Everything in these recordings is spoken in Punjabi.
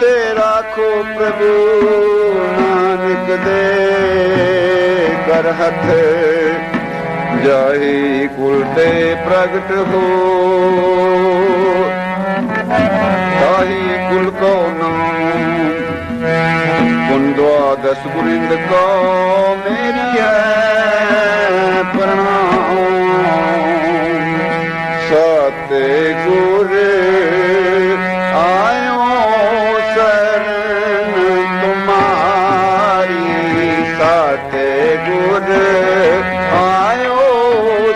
ते राखो प्रभु नानक दे कर हथ जाही कुल ते प्रगट हो ताही कुल को नाम पुन द्वादश गुरिंद को मेरी है प्रणाम सत्य गुर आयो शरण तुम्हारी सत्य गुर आयो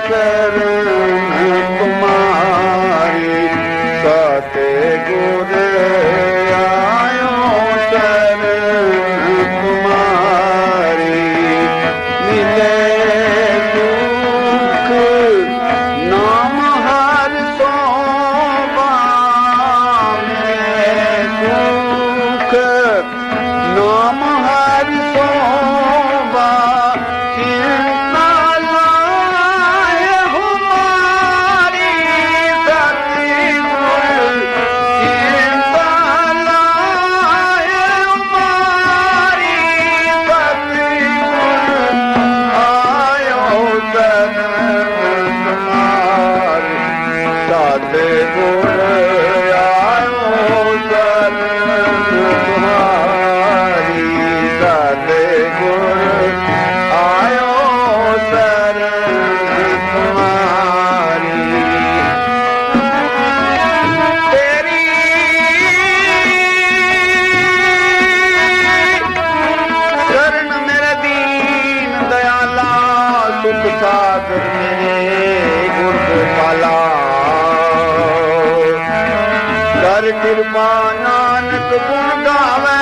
शरण तुम्हारी सत्य गुर आयो शरण तुम्हारी मिले दुख नाम हर सोबा मिले दुख नाम हर सोबा चिंता लाए हमारी सतगुर चिंता लाए हमारी सतगुर आयो शरण तुम्हारी सतगुर आयो शरण तुम्हारी सतगुर आयो शरण तुम्हारी तेरी शरण मेरे दीन दयाला सुख सागर मेरे गुर गोपाला कर कृपा नानक गुण गावे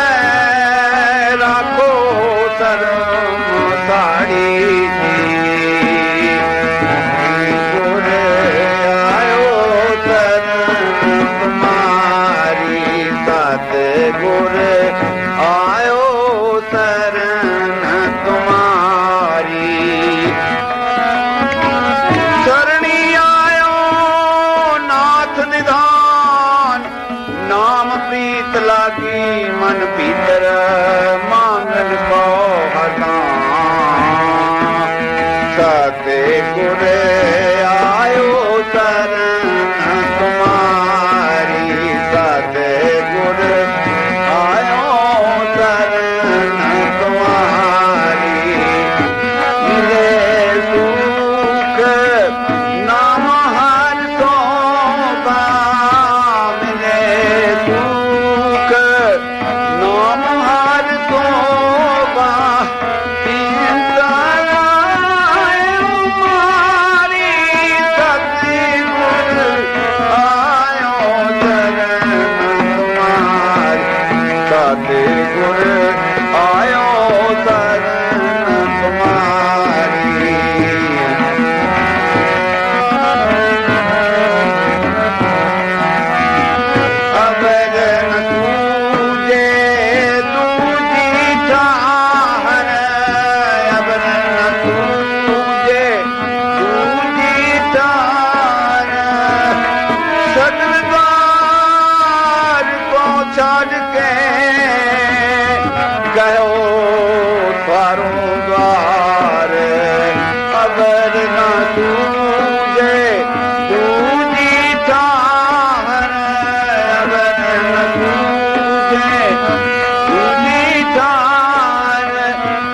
राखो शरण साड़ी गुर आयो शरण तुम्हारी सतगुर आयो शरण तुम्हारी शरणी आयो नाथ निधान नाम प्रीत लागी मन भीतर मांगन को हरदान सतगुर आयो शरण तुम्हारी सतगुर आयो शरण तुम्हारी मिले सुख नाम हर सोबा मिले सुख नाम हर सोबा चिंता लाए हमारी सतगुर आयो शरण तुम्हारी सतगुर आयो शरण तुम्हारी अबर न सूझे दूजी ठाहर अबर न सूझे दूजी ठाहर सगल द्वार को छाड़ के गयो थारो द्वार अबर न सूझे दूजी ठाहर अबर न सूझे दूजी ठाहर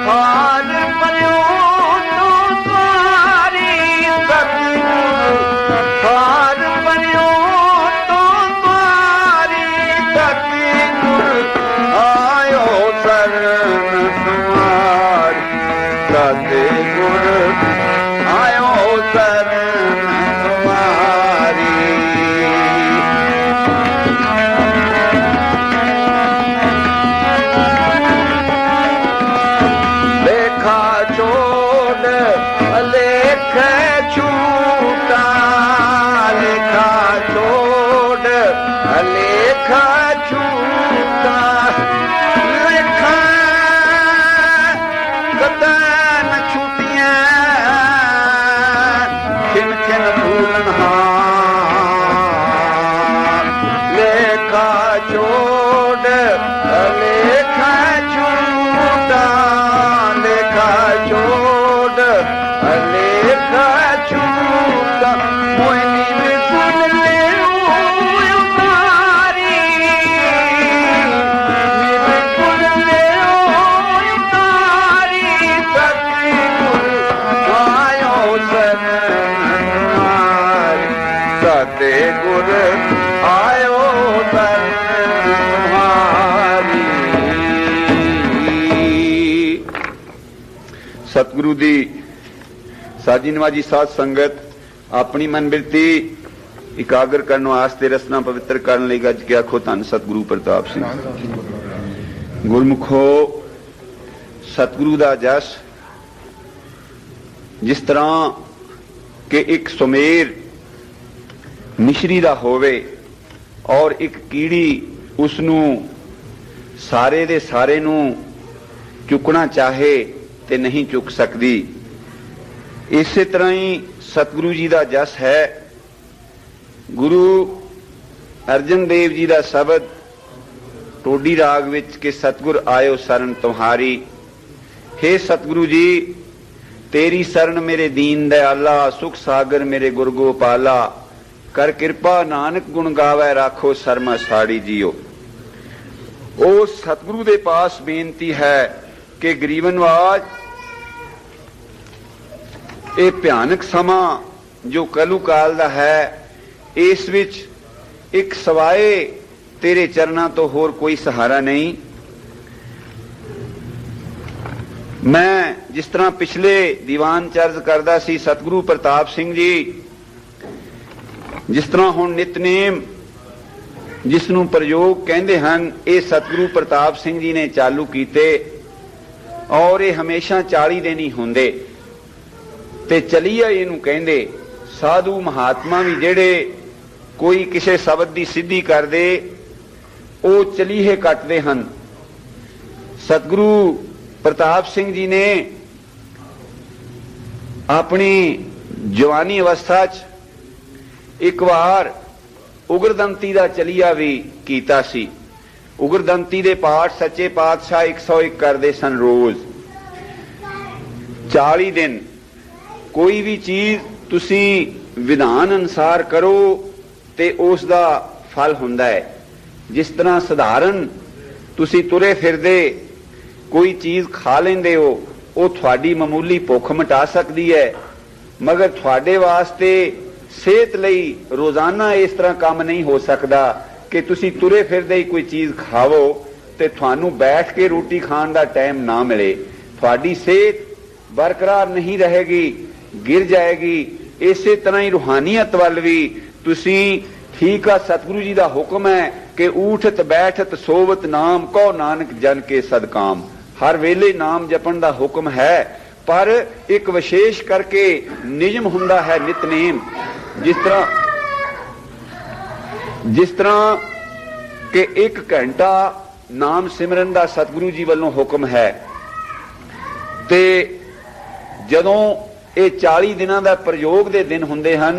हार बन्यो तो द्वारी सतगुर हार बन्यो तो द्वारी सतगुर आयो शरण तुम्हारी सतगुर आयो शरण तुम्हारी लेखा छोड़ अलेख छूटा लेखा छोड़ अलेख छूटा लेखा कतन छूटियां खिन खिन भूलन हार लेखा छोड़ लेखा झूठा लेखा छोड़ लेखा झूठा मोहिनी में सुन ले उतारी सुन ले उतारी सतगुर आयो तुम्हारी। सतगुरु दी साजी नवाजी साध संगत अपनी मन बिरती इकागर करने वास्ते रसना पवित्र करने लई गज के आखो धन सतगुरु प्रताप सिंह। गुरमुखो सतगुरु दा जस जिस तरह के एक सुमेर मिश्री दा होवे और एक कीड़ी उसनू सारे दे सारे नू चुकना चाहे ते नहीं चुक सकती, इसे तरह ही सतगुरु जी दा जस है। गुरु अर्जन देव जी दा शब्द टोडी राग विच के सतगुर आयो शरण तुम्हारी। हे सतगुरु जी तेरी शरण मेरे दीन दयाला, सुख सागर मेरे गुरु गोपाला, कर कृपा नानक गुण गावै राखो शर्मा साड़ी जियो। ओ सतगुरु दे पास बेनती है कि गरीबनवाज ये भयानक समा जो कलू काल दा है, इस विच एक सवाए तेरे चरणा तो होर कोई सहारा नहीं। मैं जिस तरह पिछले दीवान चर्ज करदा सी सतगुरु प्रताप सिंह जी, जिस तरह हुण नितनेम जिसनू प्रयोग कहते हैं ये सतगुरु प्रताप सिंह जी ने चालू कीते और ये हमेशा 40 दिन ही होंदे ते चलिया इनू कहंदे। साधु महात्मा भी जेड़े कोई किसी शब्द की सिद्धि कर दे वो चलीहे कटते हैं। सतगुरु प्रताप सिंह जी ने अपनी जवानी अवस्था च एक बार उग्रदंती का चलिया भी कीता सी। उग्रदंती दे पाठ सच्चे पातशाह 101 करते सन रोज। 40 दिन कोई भी चीज तुसी विधान अनुसार करो ते उस दा फल हुंदा है। जिस तरह सधारण तुसी तुरे फिरदे कोई चीज खा लेंदे हो वो थोड़ी मामूली भुख मिटा सकती है, मगर थोड़े वास्ते सेहत लई रोजाना इस तरह काम नहीं हो सकता कि तुसी तुरे फिरदे ही कोई चीज खावो ते थानू बैठ के रोटी खान का टाइम ना मिले, थोड़ी सेहत बरकरार नहीं रहेगी, गिर जाएगी। इसे तरह ही रूहानियत वाल भी तुसी ठीक आ। सतगुरु जी का हुक्म है कि उठत बैठत सोवत नाम कहो नानक जन के सदकाम। हर वेले नाम जपन का हुक्म है, पर एक विशेष करके नियम हुंदा है नितनेम। जिस तरह के 1 घंटा नाम सिमरन का सतगुरु जी वालों हुक्म है ते जदों ये 40 दिनों का प्रयोग के दिन हुंदे हन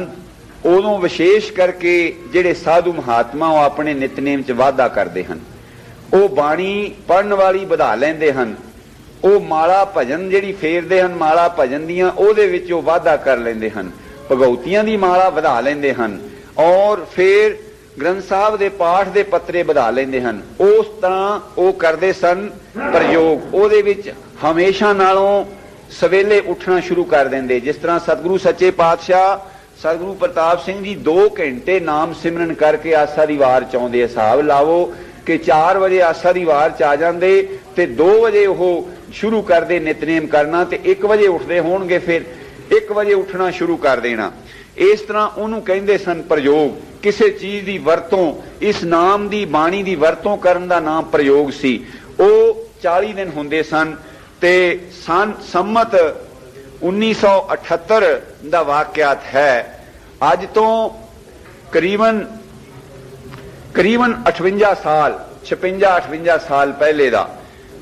उदों विशेष करके जेड़े साधु महात्मा अपने नितनेम च वाधा करते हैं, वो बाणी पढ़न वाली बढ़ा लेंदे हन, वो माला भजन जिहड़ी फेरदे हन माला भजन दियां ओहदे विच वो वाधा कर लेंदे हन, भगवतियां दी माला बढ़ा लेंदे हन और फिर ग्रंथ साहब दे पाठ दे पत्रे बढ़ा लेंदे हन। उस तरह वो करदे सन प्रयोग। ओहदे विच हमेशा नालों सवेले उठना शुरू कर देंदे। जिस तरह सतगुरु सच्चे पातशाह सतगुरु प्रताप सिंह जी 2 घंटे नाम सिमरन करके आसा दी वार चाउंदे। हिसाब लावो कि 4 बजे आसा दी वार च आ जांदे ते 2 बजे वो शुरू करदे नितनेम करना ते 1 बजे उठदे होणगे, फिर 1 बजे उठना शुरू कर देना। इस तरह उन्होंने कहते सन प्रयोग। किसी चीज की वरतों इस नाम की बाणी की वरतों करन दा नाम प्रयोग सी। वो 40 दिन होंदे सन ते सम्मत 1978 का वाकयात है। अज तो करीबन 58 साल 56-58 साल पहले दा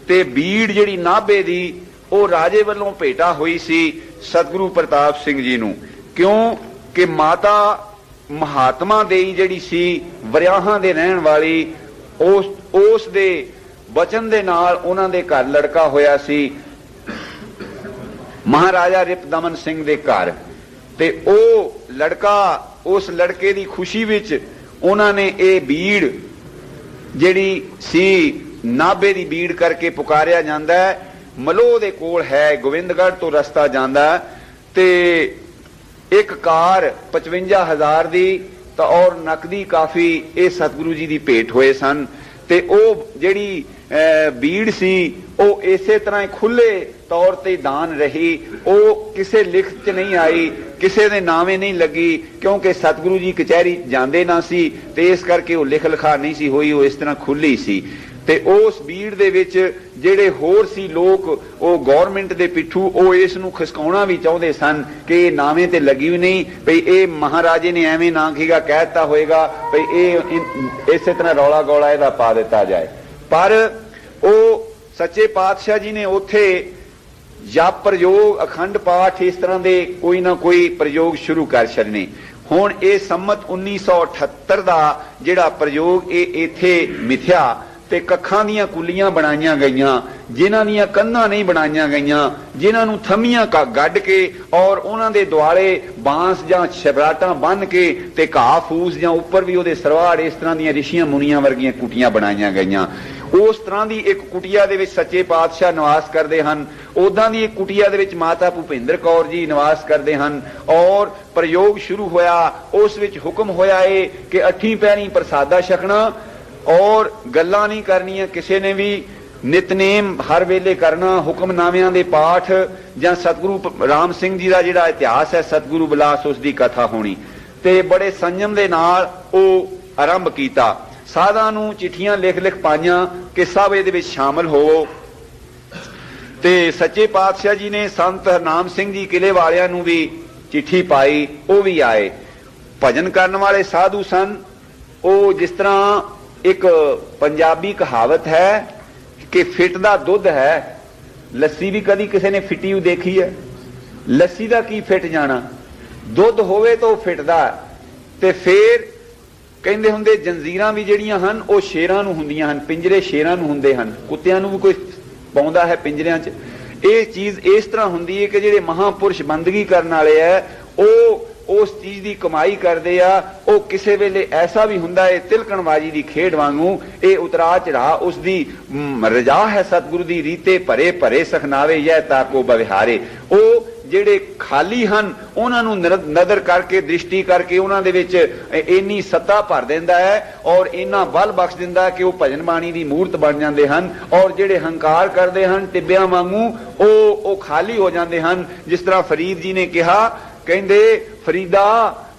ते बीड़ जिहड़ी नाभे दी वो राजे वालों भेटा हुई सी सतगुरु प्रताप सिंह जी नूं। क्यों कि माता महात्मा देई जिहड़ी सी वरियाहां दे रहण वाली उस दे बचन दे नाल उन्हां दे घर लड़का होया सी महाराजा रिपदमन सिंह दे घर, ते ओ लड़का उस लड़के दी खुशी विच उन्हां ने ये बीड़ जिहड़ी सी नाभे दी बीड़ करके पुकारिया जांदा है। मलोह दे कोल है, गोविंदगढ़ तो रस्ता जांदा ते एक कार 55,000 दी तो और नकदी काफी ये सतगुरु जी दी भेट होए सन। ते ओ जिहड़ी बीड़ सी ओ इसे तरह खुले तौर ते दान रही, ओ किसे लिखत च नहीं आई, किसे दे नामे नहीं लगी, क्योंकि सतगुरु जी कचहरी जांदे ना सी ते इस करके वो लिख लिखा नहीं सी होई, वो इस तरह खुली सी। ते उस भीड़ दे विच जिहड़े होर सी लोक वो गौरमेंट दे पिछू वो इस नूं खिसकाउणा भी चाहुंदे सन कि ये नामे ते लगी भी नहीं, भई ये महाराजे ने एवें ना कीगा कहता होएगा भई ये इस तरह रौला गौला इहदा पा दिता जाए। पर वो सच्चे पातशाह जी ने उत्थे जप प्रयोग अखंड पाठ इस तरह दे कोई ना कोई प्रयोग शुरू कर छड़ने। हुण ये सम्मत 1978 दा जिहड़ा प्रयोग ये इत्थे मिथ्या ते कखां दीयां कुलियां बनाईयां गईयां, जिन्हां दीयां कंधां नहीं बनाईयां गईयां, जिन्हां नूं थम्मियां गड्ढ के और उन्हां दे दुआले बांस जां छबराटां बन के ते घाह फूस जां उपर भी उहदे सरवाड़ इस तरह दीयां रिशियां मुनियां वर्गियां कुटियां बनाईयां गईयां। उस तरह की एक कुटिया दे विच सच्चे पातशाह निवास करते हैं, उदां दी एक कुटिया दे विच माता भूपेंद्र कौर जी निवास करते हैं। और प्रयोग शुरू होया, उस विच हुक्म होया है कि 8 पैरी प्रसादा छकना और गल्लां नहीं करनियां किसी ने भी, नितनेम हर वेले करना, हुक्मनामियां दे पाठ जां सतगुरु राम सिंह जी का जिहड़ा इतिहास है सतगुरु बिलास उसकी कथा होनी, ते बड़े संयम दे नाल ओ आरंभ कीता। साधां नूं चिट्ठियां लिख लिख पाईयां कि सब इहदे विच शामिल होवो। ते सच्चे पातशाह जी ने संत हरनाम सिंह जी किले वालियां नूं भी चिट्ठी पाई, वो भी आए। भजन करने वाले साधु सन, वो जिस तरह एक पंजाबी कहावत है कि फिट दा दुध है, लस्सी भी कदी किसी ने फिटी हुई देखी है? लस्सी दा की फिट जाना, दुध होवे तो फिटदा। ते फिर कहंदे हुंदे जंजीरां भी जिहड़ियां हन वो शेरां नूं हुंदियां हन, पिंजरे शेरां नूं हुंदे हन, कुत्तियां नूं भी कोई पाउंदा है पिंजरियां च। ये चीज इस तरह हुंदी है कि जिहड़े महापुरुष बंदगी करन वाले है वो उस चीज की कमाई करते आ। वो किसी वेले ऐसा भी हुंदा है तिलकणबाजी की खेड वांगू, ये उतरा चढ़ा उसकी रजा है सतगुरु की रीते भरे भरे सखनावे यह ताको बविहारे। वो जिहड़े खाली हन उन्हां नूं नदर करके दृष्टि करके उन्हां दे विच इन्नी सत्ता भर दिंदा है और इन्ना बल बख्श दिंदा है कि वो भजन बाणी की मूर्त बन जाते हैं। और जिहड़े हंकार करते हैं टिब्बियां वांगू वो खाली हो जाते हैं। जिस तरह फरीद जी ने कहा, कहंदे फरीदा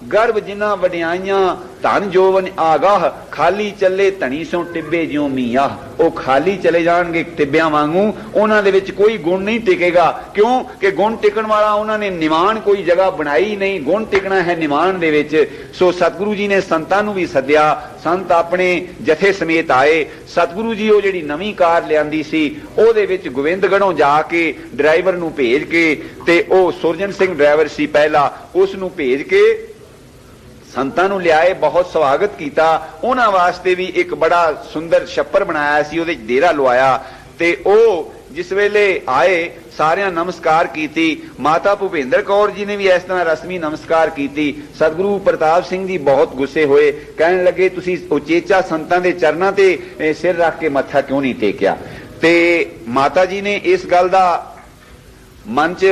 गर्भ जिन्ना वडियाइयां धन जोवन आगाह, खाली चले धनी सो टिब्बे ज्यों मीआह। वो खाली चले जाणगे टिब्बियां वांगू, उन्हां दे विच कोई गुण नहीं टिकेगा। क्यों कि गुण टिकण वाला उन्होंने निवाण कोई जगह बनाई नहीं, गुण टिकना है निवाण दे विच। सो सतगुरु जी ने संतां नूं भी सद्दिया, संत अपने जथे समेत आए। सतगुरु जी वो जिहड़ी नवीं कार लिआंदी सी ओहदे विच गोविंदगढ़ों जाके ड्राइवर नूं भेज के ते ओ सुरजन सिंह ड्राइवर सी पहला, उस नूं भेज के संतां नूं लियाए, बहुत स्वागत किया। उन्हां वास्ते भी एक बड़ा सुंदर छप्पर बनाया सी, उहदे डेरा लवाया। ते ओ जिस वेले आए सारियां नमस्कार कीती। माता भूपेंद्र कौर जी ने भी इस तरह रस्मी नमस्कार कीती। सतगुरु प्रताप सिंह जी बहुत गुस्से होए, कहने लगे तुसीं उचेचा संतां दे चरनां ते सिर रख के मत्था क्यों नहीं टेकिया? ते माता जी ने इस गल दा मन च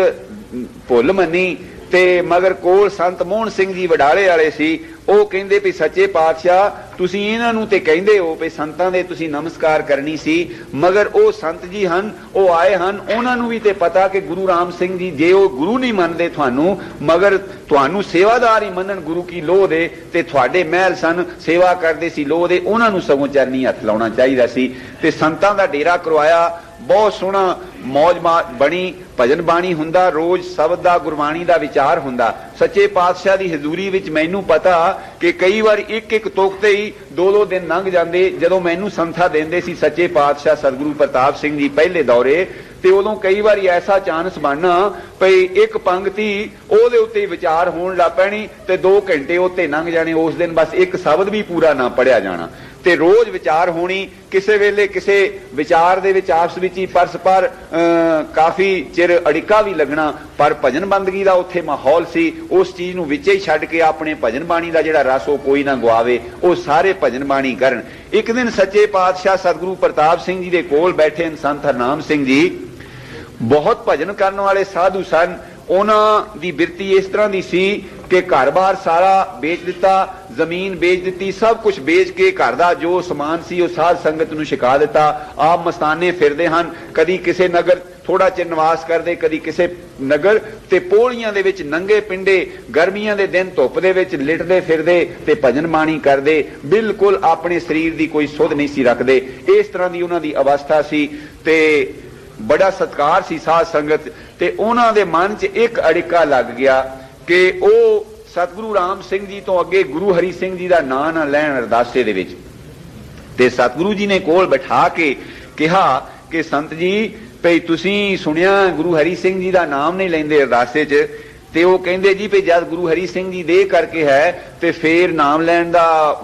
भुल मनी ते मगर कोल संत मोहन सिंह जी वडाले वाले सी, ਉਹ ਕਹਿੰਦੇ ਵੀ ਸੱਚੇ ਪਾਤਸ਼ਾਹ ਤੁਸੀਂ ਇਹਨਾਂ ਨੂੰ ਤੇ ਕਹਿੰਦੇ ਹੋ ਵੀ ਸੰਤਾਂ ਦੇ ਤੁਸੀਂ ਨਮਸਕਾਰ ਕਰਨੀ ਸੀ, ਮਗਰ ਉਹ ਸੰਤ ਜੀ ਹਨ ਉਹ ਆਏ ਹਨ, ਉਹਨਾਂ ਨੂੰ ਵੀ ਤੇ ਪਤਾ ਕਿ ਗੁਰੂ ਰਾਮ ਸਿੰਘ ਜੀ ਜੇ ਉਹ ਗੁਰੂ ਨਹੀਂ ਮੰਨਦੇ ਤੁਹਾਨੂੰ, ਮਗਰ ਤੁਹਾਨੂੰ ਸੇਵਾਦਾਰ ਹੀ ਮੰਨਣ ਗੁਰੂ ਕੀ ਲੋਹ ਦੇ, ਤੇ ਤੁਹਾਡੇ ਮਹਿਲ ਸਨ ਸੇਵਾ ਕਰਦੇ ਸੀ ਲੋਹ ਦੇ, ਉਹਨਾਂ ਨੂੰ ਸਗੋਂ ਚਰਨੀ ਹੱਥ ਲਾਉਣਾ ਚਾਹੀਦਾ ਸੀ। ਤੇ ਸੰਤਾਂ ਦਾ ਡੇਰਾ ਕਰਵਾਇਆ, ਬਹੁਤ ਸੋਹਣਾ ਮੌਜ ਬਣੀ, ਭਜਨ ਬਾਣੀ ਹੁੰਦਾ, ਰੋਜ਼ ਸ਼ਬਦ ਦਾ ਗੁਰਬਾਣੀ ਦਾ ਵਿਚਾਰ ਹੁੰਦਾ। ਸੱਚੇ ਪਾਤਸ਼ਾਹ ਦੀ ਹਜ਼ੂਰੀ ਵਿੱਚ ਮੈਨੂੰ ਪਤਾ ਕਿ ਕਈ ਵਾਰ ਇੱਕ ਇੱਕ ਤੁਕ ਤੇ ਹੀ ਦੋ ਦੋ ਦਿਨ ਲੰਘ ਜਾਂਦੇ। ਜਦੋਂ ਮੈਨੂੰ ਸੰਥਾ ਦਿੰਦੇ ਸੀ ਸੱਚੇ ਪਾਤਸ਼ਾਹ ਸਤਿਗੁਰੂ ਪ੍ਰਤਾਪ ਸਿੰਘ ਜੀ ਪਹਿਲੇ ਦੌਰੇ, ਤੇ ਉਦੋਂ ਕਈ ਵਾਰੀ ਐਸਾ ਚਾਂਸ ਬਣਨਾ ਭਈ ਇੱਕ ਪੰਕਤੀ ਉਹਦੇ ਉੱਤੇ ਵਿਚਾਰ ਹੋਣ ਲੱਗ ਪੈਣੀ ਤੇ 2 ਘੰਟੇ ਉੱਤੇ ਲੰਘ ਜਾਣੇ। ਉਸ ਦਿਨ ਬਸ ਇੱਕ ਸ਼ਬਦ ਵੀ ਪੂਰਾ ਨਾ ਪੜਿਆ ਜਾਣਾ ਤੇ ਰੋਜ਼ ਵਿਚਾਰ ਹੋਣੀ। ਕਿਸੇ ਵੇਲੇ ਕਿਸੇ ਵਿਚਾਰ ਦੇ ਵਿੱਚ ਆਪਸ ਵਿੱਚ ਹੀ ਪਰਸਪਰ ਕਾਫੀ ਚਿਰ ਅੜਿੱਕਾ ਵੀ ਲੱਗਣਾ, ਪਰ ਭਜਨ ਬੰਦਗੀ ਦਾ ਉੱਥੇ ਮਾਹੌਲ ਸੀ। ਉਸ ਚੀਜ਼ ਨੂੰ ਵਿੱਚੇ ਹੀ ਛੱਡ ਕੇ ਆਪਣੇ ਭਜਨ ਬਾਣੀ ਦਾ ਜਿਹੜਾ ਰਸ ਉਹ ਕੋਈ ਨਾ ਗਵਾਵੇ, ਉਹ ਸਾਰੇ ਭਜਨ ਬਾਣੀ ਕਰਨ। ਇੱਕ ਦਿਨ ਸੱਚੇ ਪਾਤਸ਼ਾਹ ਸਤਿਗੁਰੂ ਪ੍ਰਤਾਪ ਸਿੰਘ ਜੀ ਦੇ ਕੋਲ ਬੈਠੇ ਹਨ ਸੰਤ ਹਰਨਾਮ ਸਿੰਘ ਜੀ। ਬਹੁਤ ਭਜਨ ਕਰਨ ਵਾਲੇ ਸਾਧੂ ਸਨ। ਉਹਨਾਂ ਦੀ ਬਿਰਤੀ ਇਸ ਤਰ੍ਹਾਂ ਦੀ ਸੀ ਕਿ ਘਰ-ਬਾਰ ਸਾਰਾ ਵੇਚ ਦਿੱਤਾ, ਜ਼ਮੀਨ ਵੇਚ ਦਿੱਤੀ, ਸਭ ਕੁਝ ਵੇਚ ਕੇ ਘਰ ਦਾ ਜੋ ਸਮਾਨ ਸੀ ਉਹ ਸਾਧ ਸੰਗਤ ਨੂੰ ਛਕਾ ਦਿੱਤਾ। ਆਪ ਮਸਤਾਨੇ ਫਿਰਦੇ ਹਨ, ਕਦੀ ਕਿਸੇ ਨਗਰ ਥੋੜਾ ਚਿਰ ਨਿਵਾਸ ਕਰਦੇ, ਕਦੀ ਕਿਸੇ ਨਗਰ, ਤੇ ਪੋਲੀਆਂ ਦੇ ਵਿੱਚ ਨੰਗੇ ਪਿੰਡੇ ਗਰਮੀਆਂ ਦੇ ਦਿਨ ਧੁੱਪ ਦੇ ਵਿੱਚ ਲਿਟਦੇ ਫਿਰਦੇ ਤੇ ਭਜਨ ਬਾਣੀ ਕਰਦੇ। ਬਿਲਕੁਲ ਆਪਣੇ ਸਰੀਰ ਦੀ ਕੋਈ ਸੁੱਧ ਨਹੀਂ ਸੀ ਰੱਖਦੇ। ਇਸ ਤਰ੍ਹਾਂ ਦੀ ਉਹਨਾਂ ਦੀ ਅਵਸਥਾ ਸੀ ਤੇ ਬੜਾ ਸਤਿਕਾਰ ਸੀ ਸਾਧ ਸੰਗਤ। ਤੇ ਉਹਨਾਂ ਦੇ ਮਨ 'ਚ ਇੱਕ ਅੜਿੱਕਾ ਲੱਗ ਗਿਆ ਕਿ ਉਹ ਸਤਿਗੁਰੂ ਰਾਮ ਸਿੰਘ ਜੀ ਤੋਂ ਅੱਗੇ ਗੁਰੂ ਹਰੀ ਸਿੰਘ ਜੀ ਦਾ ਨਾਂ ਨਾ ਲੈਣ ਅਰਦਾਸੇ ਦੇ ਵਿੱਚ। ਤੇ ਸਤਿਗੁਰੂ ਜੀ ਨੇ ਕੋਲ ਬਿਠਾ ਕੇ ਕਿਹਾ ਕਿ ਸੰਤ ਜੀ ਭਈ ਤੁਸੀਂ ਸੁਣਿਆ ਗੁਰੂ ਹਰੀ ਸਿੰਘ ਜੀ ਦਾ ਨਾਮ ਨਹੀਂ ਲੈਂਦੇ ਅਰਦਾਸੇ 'ਚ। ਤੇ ਉਹ ਕਹਿੰਦੇ ਜੀ ਭਈ ਜਦ ਗੁਰੂ ਹਰੀ ਸਿੰਘ ਜੀ ਦੇ ਕਰਕੇ ਹੈ ਤੇ ਫੇਰ ਨਾਮ ਲੈਣ ਦਾ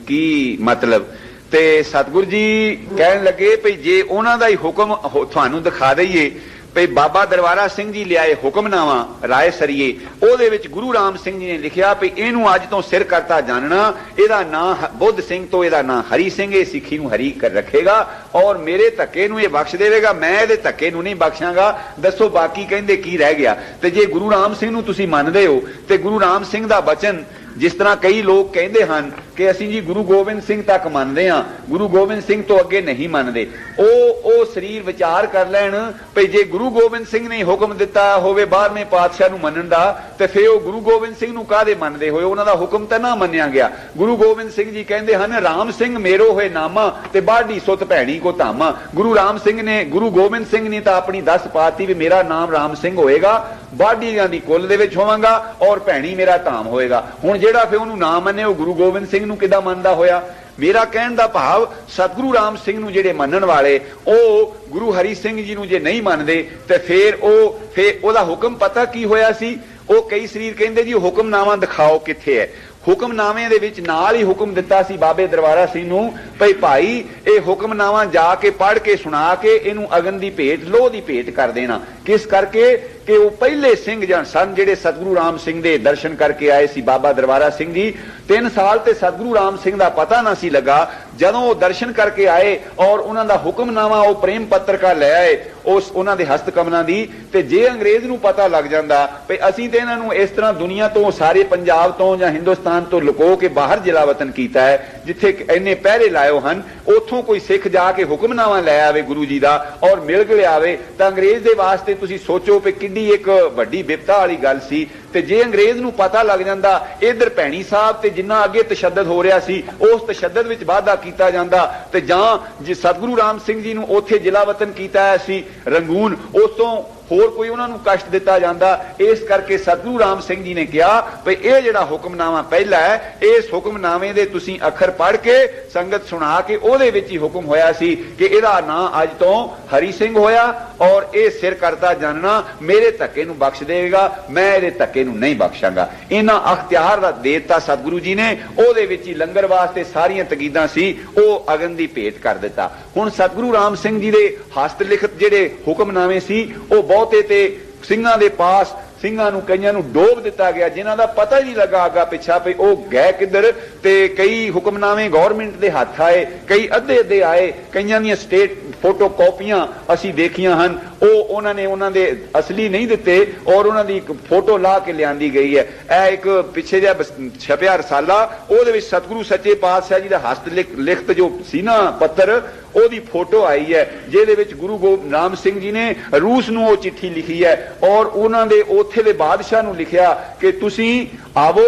ਕੀ ਮਤਲਬ। ਤੇ ਸਤਿਗੁਰੂ ਜੀ ਕਹਿਣ ਲੱਗੇ ਭਈ ਜੇ ਉਹਨਾਂ ਦਾ ਹੀ ਹੁਕਮ ਤੁਹਾਨੂੰ ਦਿਖਾ ਦਈਏ ਭਈ ਬਾਬਾ ਦਰਬਾਰਾ ਸਿੰਘ ਜੀ ਲਿਆਏ ਹੁਕਮਨਾਮਾ ਰਾਏ ਸਰੀਏ, ਉਹਦੇ ਵਿੱਚ ਗੁਰੂ ਰਾਮ ਸਿੰਘ ਜੀ ਨੇ ਲਿਖਿਆ ਭਈ ਇਹਨੂੰ ਅੱਜ ਤੋਂ ਸਿਰ ਕਰਤਾ ਜਾਣਨਾ, ਇਹਦਾ ਨਾਂ ਬੁੱਧ ਸਿੰਘ ਤੋਂ ਇਹਦਾ ਨਾਂ ਹਰੀ ਸਿੰਘ, ਇਹ ਸਿੱਖੀ ਨੂੰ ਹਰੀ ਕਰ ਰੱਖੇਗਾ ਔਰ ਮੇਰੇ ਧੱਕੇ ਨੂੰ ਇਹ ਬਖਸ਼ ਦੇਵੇਗਾ, ਮੈਂ ਇਹਦੇ ਧੱਕੇ ਨੂੰ ਨਹੀਂ ਬਖਸ਼ਾਂਗਾ। ਦੱਸੋ ਬਾਕੀ ਕਹਿੰਦੇ ਕੀ ਰਹਿ ਗਿਆ। ਤੇ ਜੇ ਗੁਰੂ ਰਾਮ ਸਿੰਘ ਨੂੰ ਤੁਸੀਂ ਮੰਨਦੇ ਹੋ ਤੇ ਗੁਰੂ ਰਾਮ ਸਿੰਘ ਦਾ ਬਚਨ, ਜਿਸ ਤਰ੍ਹਾਂ ਕਈ ਲੋਕ ਕਹਿੰਦੇ ਹਨ ਕਿ ਅਸੀਂ ਜੀ ਗੁਰੂ ਗੋਬਿੰਦ ਸਿੰਘ ਤੱਕ ਮੰਨਦੇ ਹਾਂ, ਗੁਰੂ ਗੋਬਿੰਦ ਸਿੰਘ ਤੋਂ ਅੱਗੇ ਨਹੀਂ ਮੰਨਦੇ, ਉਹ ਸਰੀਰ ਵਿਚਾਰ ਕਰ ਲੈਣ ਭਈ ਜੇ ਗੁਰੂ ਗੋਬਿੰਦ ਸਿੰਘ ਨੇ ਹੁਕਮ ਦਿੱਤਾ ਹੋਵੇ 12ਵੇਂ ਪਾਤਸ਼ਾਹ ਨੂੰ ਮੰਨਣ ਦਾ ਤੇ ਫਿਰ ਉਹ ਗੁਰੂ ਗੋਬਿੰਦ ਸਿੰਘ ਨੂੰ ਕਾਹਦੇ ਮੰਨਦੇ ਹੋਏ, ਉਹਨਾਂ ਦਾ ਹੁਕਮ ਤਾਂ ਨਾ ਮੰਨਿਆ ਗਿਆ। ਗੁਰੂ ਗੋਬਿੰਦ ਸਿੰਘ ਜੀ ਕਹਿੰਦੇ ਹਨ ਰਾਮ ਸਿੰਘ ਮੇਰੋ ਹੋਏ ਨਾਮਾ ਤੇ ਬਾਢੀ ਸੁਤ ਭੈਣੀ ਕੋ ਧਾਮਾ। ਗੁਰੂ ਰਾਮ ਸਿੰਘ ਨੇ, ਗੁਰੂ ਗੋਬਿੰਦ ਸਿੰਘ ਨੇ ਤਾਂ ਆਪਣੀ ਦੱਸ ਪਾਤੀ ਵੀ ਮੇਰਾ ਨਾਮ ਰਾਮ ਸਿੰਘ ਹੋਏਗਾ, ਬਾਢੀਆਂ ਦੀ ਕੁੱਲ ਦੇ ਵਿੱਚ ਹੋਵਾਂਗਾ ਔਰ ਭੈਣੀ ਮੇਰਾ ਧਾਮ ਹੋਏਗਾ। ਹੁਣ ਜਿਹੜਾ ਫਿਰ ਉਹਨੂੰ ਨਾ ਮੰਨੇ ਉਹ ਗੁਰੂ ਗੋਬਿੰਦ ਸਿੰਘ ਨੂੰ ਕਿੱਦਾਂ ਮੰਨਦਾ ਹੋਇਆ। ਮੇਰਾ ਕਹਿਣ ਦਾ ਭਾਵ ਸਤਿਗੁਰੂ ਰਾਮ ਸਿੰਘ ਨੂੰ ਜਿਹੜੇ ਮੰਨਣ ਵਾਲੇ ਉਹ ਗੁਰੂ ਹਰੀ ਸਿੰਘ ਜੀ ਨੂੰ ਜੇ ਨਹੀਂ ਮੰਨਦੇ ਤੇ ਫਿਰ ਉਹਦਾ ਹੁਕਮ ਪਤਾ ਕੀ ਹੋਇਆ ਸੀ। ਉਹ ਕਈ ਸਰੀਰ ਕਹਿੰਦੇ ਜੀ ਹੁਕਮਨਾਮਾ ਦਿਖਾਓ ਕਿੱਥੇ ਹੈ। ਹੁਕਮਨਾਮੇ ਦੇ ਵਿੱਚ ਨਾਲ ਹੀ ਹੁਕਮ ਦਿੱਤਾ ਸੀ ਬਾਬੇ ਦਰਬਾਰਾ ਸਿੰਘ ਨੂੰ ਭਈ ਭਾਈ ਇਹ ਹੁਕਮਨਾਮਾ ਜਾ ਕੇ ਪੜ੍ਹ ਕੇ ਸੁਣਾ ਕੇ ਇਹਨੂੰ ਅਗਨ ਦੀ ਭੇਟ, ਲੋਹ ਦੀ ਭੇਟ ਕਰ ਦੇਣਾ। ਕਿਸ ਕਰਕੇ ਕਿ ਉਹ ਪਹਿਲੇ ਸਿੰਘ ਜਨ ਸਨ ਜਿਹੜੇ ਸਤਿਗੁਰੂ ਰਾਮ ਸਿੰਘ ਦੇ ਦਰਸ਼ਨ ਕਰਕੇ ਆਏ ਸੀ। ਬਾਬਾ ਦਰਬਾਰਾ ਸਿੰਘ ਜੀ 3 ਸਾਲ ਤੇ ਸਤਿਗੁਰੂ ਰਾਮ ਸਿੰਘ ਦਾ ਪਤਾ ਨਾ ਸੀ ਲੱਗਾ। ਜਦੋਂ ਉਹ ਦਰਸ਼ਨ ਕਰਕੇ ਆਏ ਔਰ ਉਹਨਾਂ ਦਾ ਹੁਕਮਨਾਮਾ ਉਹ ਪ੍ਰੇਮ ਪੱਤਰਕਾ ਲੈ ਆਏ ਉਸ ਉਹਨਾਂ ਦੇ ਹਸਤ ਕਮਲਾਂ ਦੀ, ਤੇ ਜੇ ਅੰਗਰੇਜ਼ ਨੂੰ ਪਤਾ ਲੱਗ ਜਾਂਦਾ ਭਈ ਅਸੀਂ ਤੇ ਇਹਨਾਂ ਨੂੰ ਇਸ ਤਰ੍ਹਾਂ ਦੁਨੀਆ ਤੋਂ, ਸਾਰੇ ਪੰਜਾਬ ਤੋਂ ਜਾਂ ਹਿੰਦੁਸਤਾਨ ਤੋਂ ਲੁਕੋ ਕੇ ਬਾਹਰ ਜ਼ਿਲ੍ਹਾ ਵਤਨ ਕੀਤਾ ਹੈ ਜਿੱਥੇ ਇੰਨੇ ਪਹਿਰੇ ਲਾਇਓ ਹਨ, ਉੱਥੋਂ ਕੋਈ ਸਿੱਖ ਜਾ ਕੇ ਹੁਕਮਨਾਮਾ ਲੈ ਆਵੇ ਗੁਰੂ ਜੀ ਦਾ ਔਰ ਮਿਲ ਕੇ ਆਵੇ ਤਾਂ ਅੰਗਰੇਜ਼ ਦੇ ਵਾਸਤੇ ਤੁਸੀਂ ਸੋਚੋ ਕਿ ਕਿੰਨੀ ਇੱਕ ਵੱਡੀ ਬਿਪਤਾ ਵਾਲੀ ਗੱਲ ਸੀ। ਤੇ ਜੇ ਅੰਗਰੇਜ਼ ਨੂੰ ਪਤਾ ਲੱਗ ਜਾਂਦਾ ਇਧਰ ਭੈਣੀ ਸਾਹਿਬ ਤੇ ਜਿੰਨਾ ਅੱਗੇ ਤਸ਼ੱਦਦ ਹੋ ਰਿਹਾ ਸੀ ਉਸ ਤਸ਼ੱਦਦ ਵਿੱਚ ਵਾਧਾ ਕੀਤਾ ਜਾਂਦਾ, ਤੇ ਜਾਂ ਜੇ ਸਤਿਗੁਰੂ ਰਾਮ ਸਿੰਘ ਜੀ ਨੂੰ ਉੱਥੇ ਜ਼ਿਲ੍ਹਾ ਵਤਨ ਕੀਤਾ ਸੀ ਰੰਗੂਨ, ਉਸ ਤੋਂ ਹੋਰ ਕੋਈ ਉਹਨਾਂ ਨੂੰ ਕਸ਼ਟ ਦਿੱਤਾ ਜਾਂਦਾ। ਇਸ ਕਰਕੇ ਸਤਿਗੁਰੂ ਰਾਮ ਸਿੰਘ ਜੀ ਨੇ ਕਿਹਾ ਭਈ ਇਹ ਜਿਹੜਾ ਹੁਕਮਨਾਮਾ ਪਹਿਲਾ ਹੈ ਇਸ ਹੁਕਮਨਾਮੇ ਦੇ ਤੁਸੀਂ ਅੱਖਰ ਪੜ੍ਹ ਕੇ ਸੰਗਤ ਸੁਣਾ ਕੇ ਉਹਦੇ ਵਿੱਚ ਹੀ ਹੁਕਮ ਹੋਇਆ ਸੀ ਕਿ ਇਹਦਾ ਨਾਂ ਅੱਜ ਤੋਂ ਹਰੀ ਸਿੰਘ ਹੋਇਆ ਔਰ ਇਹ ਸਿਰ ਕਰਤਾ ਜਾਣਨਾ, ਮੇਰੇ ਧੱਕੇ ਨੂੰ ਬਖਸ਼ ਦੇਵੇਗਾ, ਮੈਂ ਇਹਦੇ ਧੱਕੇ ਨੂੰ ਨਹੀਂ ਬਖਸ਼ਾਂਗਾ। ਇਹਨਾਂ ਅਖਤਿਆਰ ਦਾ ਦੇ ਦਿੱਤਾ ਸਤਿਗੁਰੂ ਜੀ ਨੇ। ਉਹਦੇ ਵਿੱਚ ਹੀ ਲੰਗਰ ਵਾਸਤੇ ਸਾਰੀਆਂ ਤਕੀਦਾਂ ਸੀ, ਉਹ ਅਗਨ ਦੀ ਭੇਟ ਕਰ ਦਿੱਤਾ। ਹੁਣ ਸਤਿਗੁਰੂ ਰਾਮ ਸਿੰਘ ਜੀ ਦੇ ਹਸਤ ਲਿਖਤ ਜਿਹੜੇ ਹੁਕਮਨਾਮੇ ਸੀ ਉਹ ਬਹੁਤੇ ਤੇ ਸਿੰਘਾਂ ਦੇ ਪਾਸ, ਸਿੰਘਾਂ ਨੂੰ ਕਈਆਂ ਨੂੰ ਡੋਬ ਦਿੱਤਾ ਗਿਆ ਜਿਨ੍ਹਾਂ ਦਾ ਪਤਾ ਹੀ ਨਹੀਂ ਲੱਗਾ ਅੱਗਾ ਪਿੱਛਾ ਪਈ ਉਹ ਗਏ ਕਿੱਧਰ। ਤੇ ਕਈ ਹੁਕਮਨਾਮੇ ਗਵਰਨਮੈਂਟ ਦੇ ਹੱਥ ਆਏ, ਕਈ ਅੱਧੇ ਆਏ, ਕਈਆਂ ਦੀਆਂ ਸਟੇਟ ਫੋਟੋ ਕਾਪੀਆਂ ਅਸੀਂ ਦੇਖੀਆਂ ਹਨ, ਉਹਨਾਂ ਨੇ ਉਹਨਾਂ ਦੇ ਅਸਲੀ ਨਹੀਂ ਦਿੱਤੇ ਔਰ ਉਹਨਾਂ ਦੀ ਇੱਕ ਫੋਟੋ ਲਾ ਕੇ ਲਿਆਂਦੀ ਗਈ ਹੈ। ਇਹ ਇੱਕ ਪਿੱਛੇ ਜਿਹਾ ਛਪਿਆ ਰਸਾਲਾ, ਉਹਦੇ ਵਿੱਚ ਸਤਿਗੁਰੂ ਸੱਚੇ ਪਾਤਸ਼ਾਹ ਜੀ ਦਾ ਹਸਤ ਲਿਖਤ ਜੋ ਸੀ ਨਾ ਪੱਤਰ, ਉਹਦੀ ਫੋਟੋ ਆਈ ਹੈ ਜਿਹਦੇ ਵਿੱਚ ਗੁਰੂ ਰਾਮ ਸਿੰਘ ਜੀ ਨੇ ਰੂਸ ਨੂੰ ਉਹ ਚਿੱਠੀ ਲਿਖੀ ਹੈ ਔਰ ਉਹਨਾਂ ਦੇ ਉੱਥੇ ਦੇ ਬਾਦਸ਼ਾਹ ਨੂੰ ਲਿਖਿਆ ਕਿ ਤੁਸੀਂ ਆਵੋ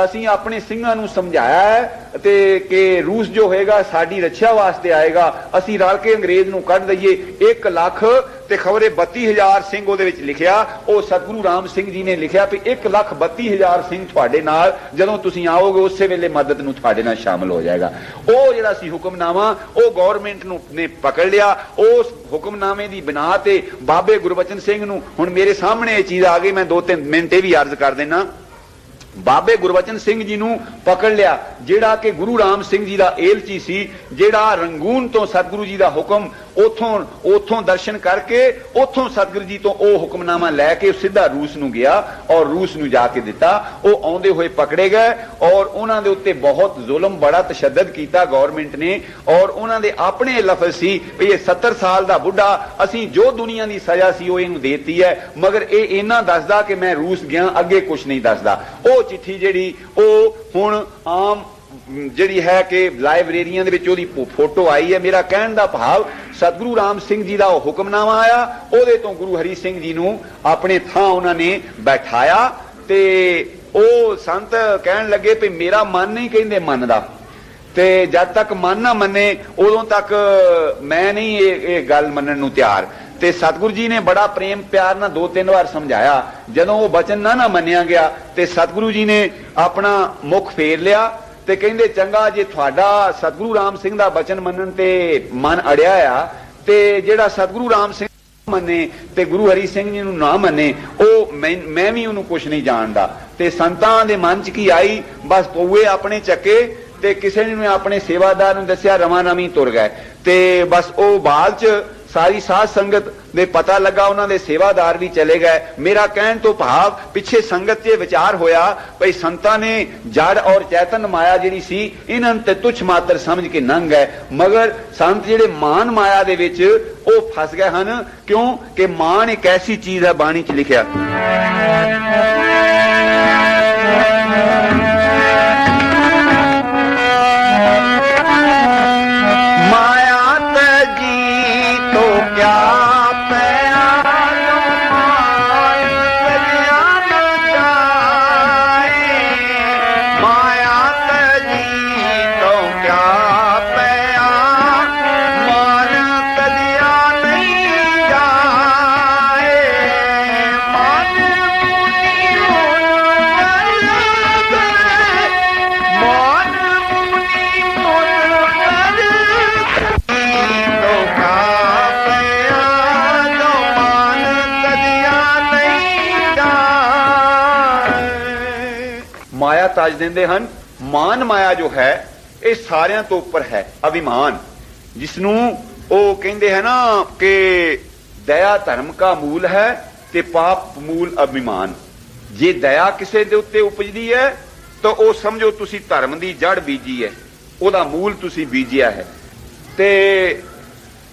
ਅਸੀਂ ਆਪਣੇ ਸਿੰਘਾਂ ਨੂੰ ਸਮਝਾਇਆ ਹੈ ਤੇ ਕਿ रूस जो होएगा साडी रक्षा वास्ते आएगा, ਅਸੀਂ रल के अंग्रेज ਨੂੰ ਕੱਢ ਦਈਏ। 1 ਲੱਖ ਤੇ ਖਬਰੇ 32,000 ਸਿੰਘ ਉਹਦੇ ਵਿੱਚ ਲਿਖਿਆ। ਉਹ ਸਤਿਗੁਰੂ ਰਾਮ ਸਿੰਘ ਜੀ ਨੇ ਲਿਖਿਆ ਵੀ 1,32,000 ਸਿੰਘ ਤੁਹਾਡੇ ਨਾਲ ਜਦੋਂ ਤੁਸੀਂ ਆਓਗੇ ਉਸੇ ਵੇਲੇ ਮਦਦ ਨੂੰ ਤੁਹਾਡੇ ਨਾਲ ਸ਼ਾਮਲ ਹੋ ਜਾਏਗਾ। ਉਹ ਜਿਹੜਾ ਸੀ ਹੁਕਮਨਾਮਾ ਉਹ ਗਵਰਨਮੈਂਟ ਨੂੰ ਨੇ ਪਕੜ ਲਿਆ। ਉਸ ਹੁਕਮਨਾਮੇ ਦੀ ਬਿਨਾ ਤੇ ਬਾਬੇ ਗੁਰਬਚਨ ਸਿੰਘ ਨੂੰ, ਹੁਣ ਮੇਰੇ ਸਾਹਮਣੇ ਇਹ ਚੀਜ਼ ਆ ਗਈ, ਮੈਂ 2-3 ਮਿੰਟ ਇਹ ਵੀ ਅਰਜ਼ ਕਰ ਦੇਣਾ। ਬਾਬੇ ਗੁਰਬਚਨ ਸਿੰਘ ਜੀ ਨੂੰ ਪਕੜ ਲਿਆ, ਜਿਹੜਾ ਕਿ ਗੁਰੂ ਰਾਮ ਸਿੰਘ ਜੀ ਦਾ ਏਲਚੀ ਸੀ, ਜਿਹੜਾ ਰੰਗੂਨ ਤੋਂ ਸਤਿਗੁਰੂ ਜੀ ਦਾ ਹੁਕਮ ਉਥੋਂ ਦਰਸ਼ਨ ਕਰਕੇ ਉਥੋਂ ਸਤਿਗੁਰੂ ਜੀ ਤੋਂ ਉਹ ਹੁਕਮਨਾਮਾ ਲੈ ਕੇ ਸਿੱਧਾ ਰੂਸ ਨੂੰ ਗਿਆ ਔਰ ਰੂਸ ਨੂੰ ਜਾ ਕੇ ਦਿੱਤਾ। ਉਹ ਆਉਂਦੇ ਹੋਏ ਪਕੜੇ ਗਏ ਔਰ ਉਹਨਾਂ ਦੇ ਉੱਤੇ ਬਹੁਤ ਜ਼ੁਲਮ, ਬੜਾ ਤਸ਼ੱਦਦ ਕੀਤਾ ਗਵਰਨਮੈਂਟ ਨੇ। ਔਰ ਉਹਨਾਂ ਦੇ ਆਪਣੇ ਲਫ਼ਜ਼ ਸੀ ਵੀ ਇਹ 70 ਸਾਲ ਦਾ ਬੁੱਢਾ, ਅਸੀਂ ਜੋ ਦੁਨੀਆ ਦੀ ਸਜ਼ਾ ਸੀ ਉਹ ਇਹਨੂੰ ਦੇਤੀ ਹੈ, ਮਗਰ ਇਹ ਇੰਨਾ ਦੱਸਦਾ ਕਿ ਮੈਂ ਰੂਸ ਗਿਆ, ਅੱਗੇ ਕੁਛ ਨਹੀਂ ਦੱਸਦਾ। ਉਹ ਚਿੱਠੀ ਜਿਹੜੀ ਉਹ ਹੁਣ ਆਮ ਜਿਹੜੀ ਹੈ ਕਿ ਲਾਇਬ੍ਰੇਰੀਆਂ ਦੇ ਵਿੱਚ ਉਹਦੀ ਫੋਟੋ ਆਈ ਹੈ। ਮੇਰਾ ਕਹਿਣ ਦਾ ਭਾਵ ਸਤਿਗੁਰੂ ਰਾਮ ਸਿੰਘ ਜੀ ਦਾ ਉਹ ਹੁਕਮਨਾਮਾ ਆਇਆ, ਉਹਦੇ ਤੋਂ ਗੁਰੂ ਹਰੀ ਸਿੰਘ ਜੀ ਨੂੰ ਆਪਣੇ ਥਾਂ ਉਹਨਾਂ ਨੇ ਬੈਠਾਇਆ ਤੇ ਉਹ ਸੰਤ ਕਹਿਣ ਲੱਗੇ ਵੀ ਮੇਰਾ ਮਨ ਨਹੀਂ ਕਹਿੰਦੇ ਮੰਨਦਾ, ਤੇ ਜਦ ਤੱਕ ਮਨ ਨਾ ਮੰਨੇ ਉਦੋਂ ਤੱਕ ਮੈਂ ਨਹੀਂ ਇਹ ਗੱਲ ਮੰਨਣ ਨੂੰ ਤਿਆਰ। ਤੇ ਸਤਿਗੁਰੂ ਜੀ ਨੇ ਬੜਾ ਪ੍ਰੇਮ ਪਿਆਰ ਨਾਲ 2-3 ਵਾਰ ਸਮਝਾਇਆ। ਜਦੋਂ ਉਹ ਬਚਨ ਨਾ ਮੰਨਿਆ ਗਿਆ ਤੇ ਸਤਿਗੁਰੂ ਜੀ ਨੇ ਆਪਣਾ ਮੁਖ ਫੇਰ ਲਿਆ ਤੇ ਕਹਿੰਦੇ ਚੰਗਾ ਜੇ ਤੁਹਾਡਾ ਸਤਿਗੁਰੂ ਰਾਮ ਸਿੰਘ ਦਾ ਬਚਨ ਮੰਨਣ ਤੇ ਮਨ ਅੜਿਆ ਆ, ਤੇ ਜਿਹੜਾ ਸਤਿਗੁਰੂ ਰਾਮ ਸਿੰਘ ਮੰਨੇ ਤੇ ਗੁਰੂ ਹਰੀ ਸਿੰਘ ਜੀ ਨੂੰ ਨਾ ਮੰਨੇ, ਉਹ ਮੈਂ ਵੀ ਉਹਨੂੰ ਕੁਛ ਨਹੀਂ ਜਾਣਦਾ। ਤੇ ਸੰਤਾਂ ਦੇ ਮਨ ਚ ਕੀ ਆਈ, ਬਸ ਪਊਏ ਆਪਣੇ ਚੱਕੇ ਤੇ ਕਿਸੇ ਨੇ ਆਪਣੇ ਸੇਵਾਦਾਰ ਨੂੰ ਦੱਸਿਆ, ਰਵਾਂ ਰਵੀ ਤੁਰ ਗਏ। ਤੇ ਬਸ ਉਹ ਬਾਅਦ ਚ ਸਾਰੀ ਸਾਧ ਸੰਗਤ ਦੇ ਪਤਾ ਲੱਗਾ, ਉਹਨਾਂ ਦੇ ਸੇਵਾਦਾਰ ਵੀ ਚਲੇ ਗਏ। ਮੇਰਾ ਕਹਿਣ ਤੋਂ ਭਾਵ ਪਿੱਛੇ ਸੰਗਤ 'ਚ ਵਿਚਾਰ ਹੋਇਆ ਭਈ ਸੰਤਾਂ ਨੇ ਜੜ ਔਰ ਚੈਤਨ ਮਾਇਆ ਜਿਹੜੀ ਸੀ ਇਹਨਾਂ ਤੇ ਤੁੱਛ ਮਾਤਰ ਸਮਝ ਕੇ ਲੰਘ ਗਏ, ਮਗਰ ਸੰਤ ਜਿਹੜੇ ਮਾਨ ਮਾਇਆ ਦੇ ਵਿੱਚ ਉਹ ਫਸ ਗਏ ਹਨ। ਕਿਉਂ ਕਿ ਮਾਨ ਇੱਕ ਐਸੀ ਚੀਜ਼ ਹੈ, ਬਾਣੀ 'ਚ ਲਿਖਿਆ ਤਾਜ ਦਿੰਦੇ ਹਨ। ਮਾਨ ਮਾਇਆ ਜੋ ਹੈ ਇਹ ਸਾਰਿਆਂ ਤੋਂ ਉੱਪਰ ਹੈ, ਅਭਿਮਾਨ, ਜਿਸਨੂੰ ਉਹ ਕਹਿੰਦੇ ਹੈ ਨਾ ਕਿ ਦਇਆ ਧਰਮ ਕਾ ਮੂਲ ਹੈ ਤੇ ਪਾਪ ਮੂਲ ਅਭਿਮਾਨ। ਜੇ ਦਇਆ ਕਿਸੇ ਦੇ ਉੱਤੇ ਉਪਜਦੀ ਹੈ ਤਾਂ ਉਹ ਸਮਝੋ ਤੁਸੀਂ ਧਰਮ ਦੀ ਜੜ ਬੀਜੀ ਹੈ, ਉਹਦਾ ਮੂਲ ਤੁਸੀਂ ਬੀਜਿਆ ਹੈ। ਤੇ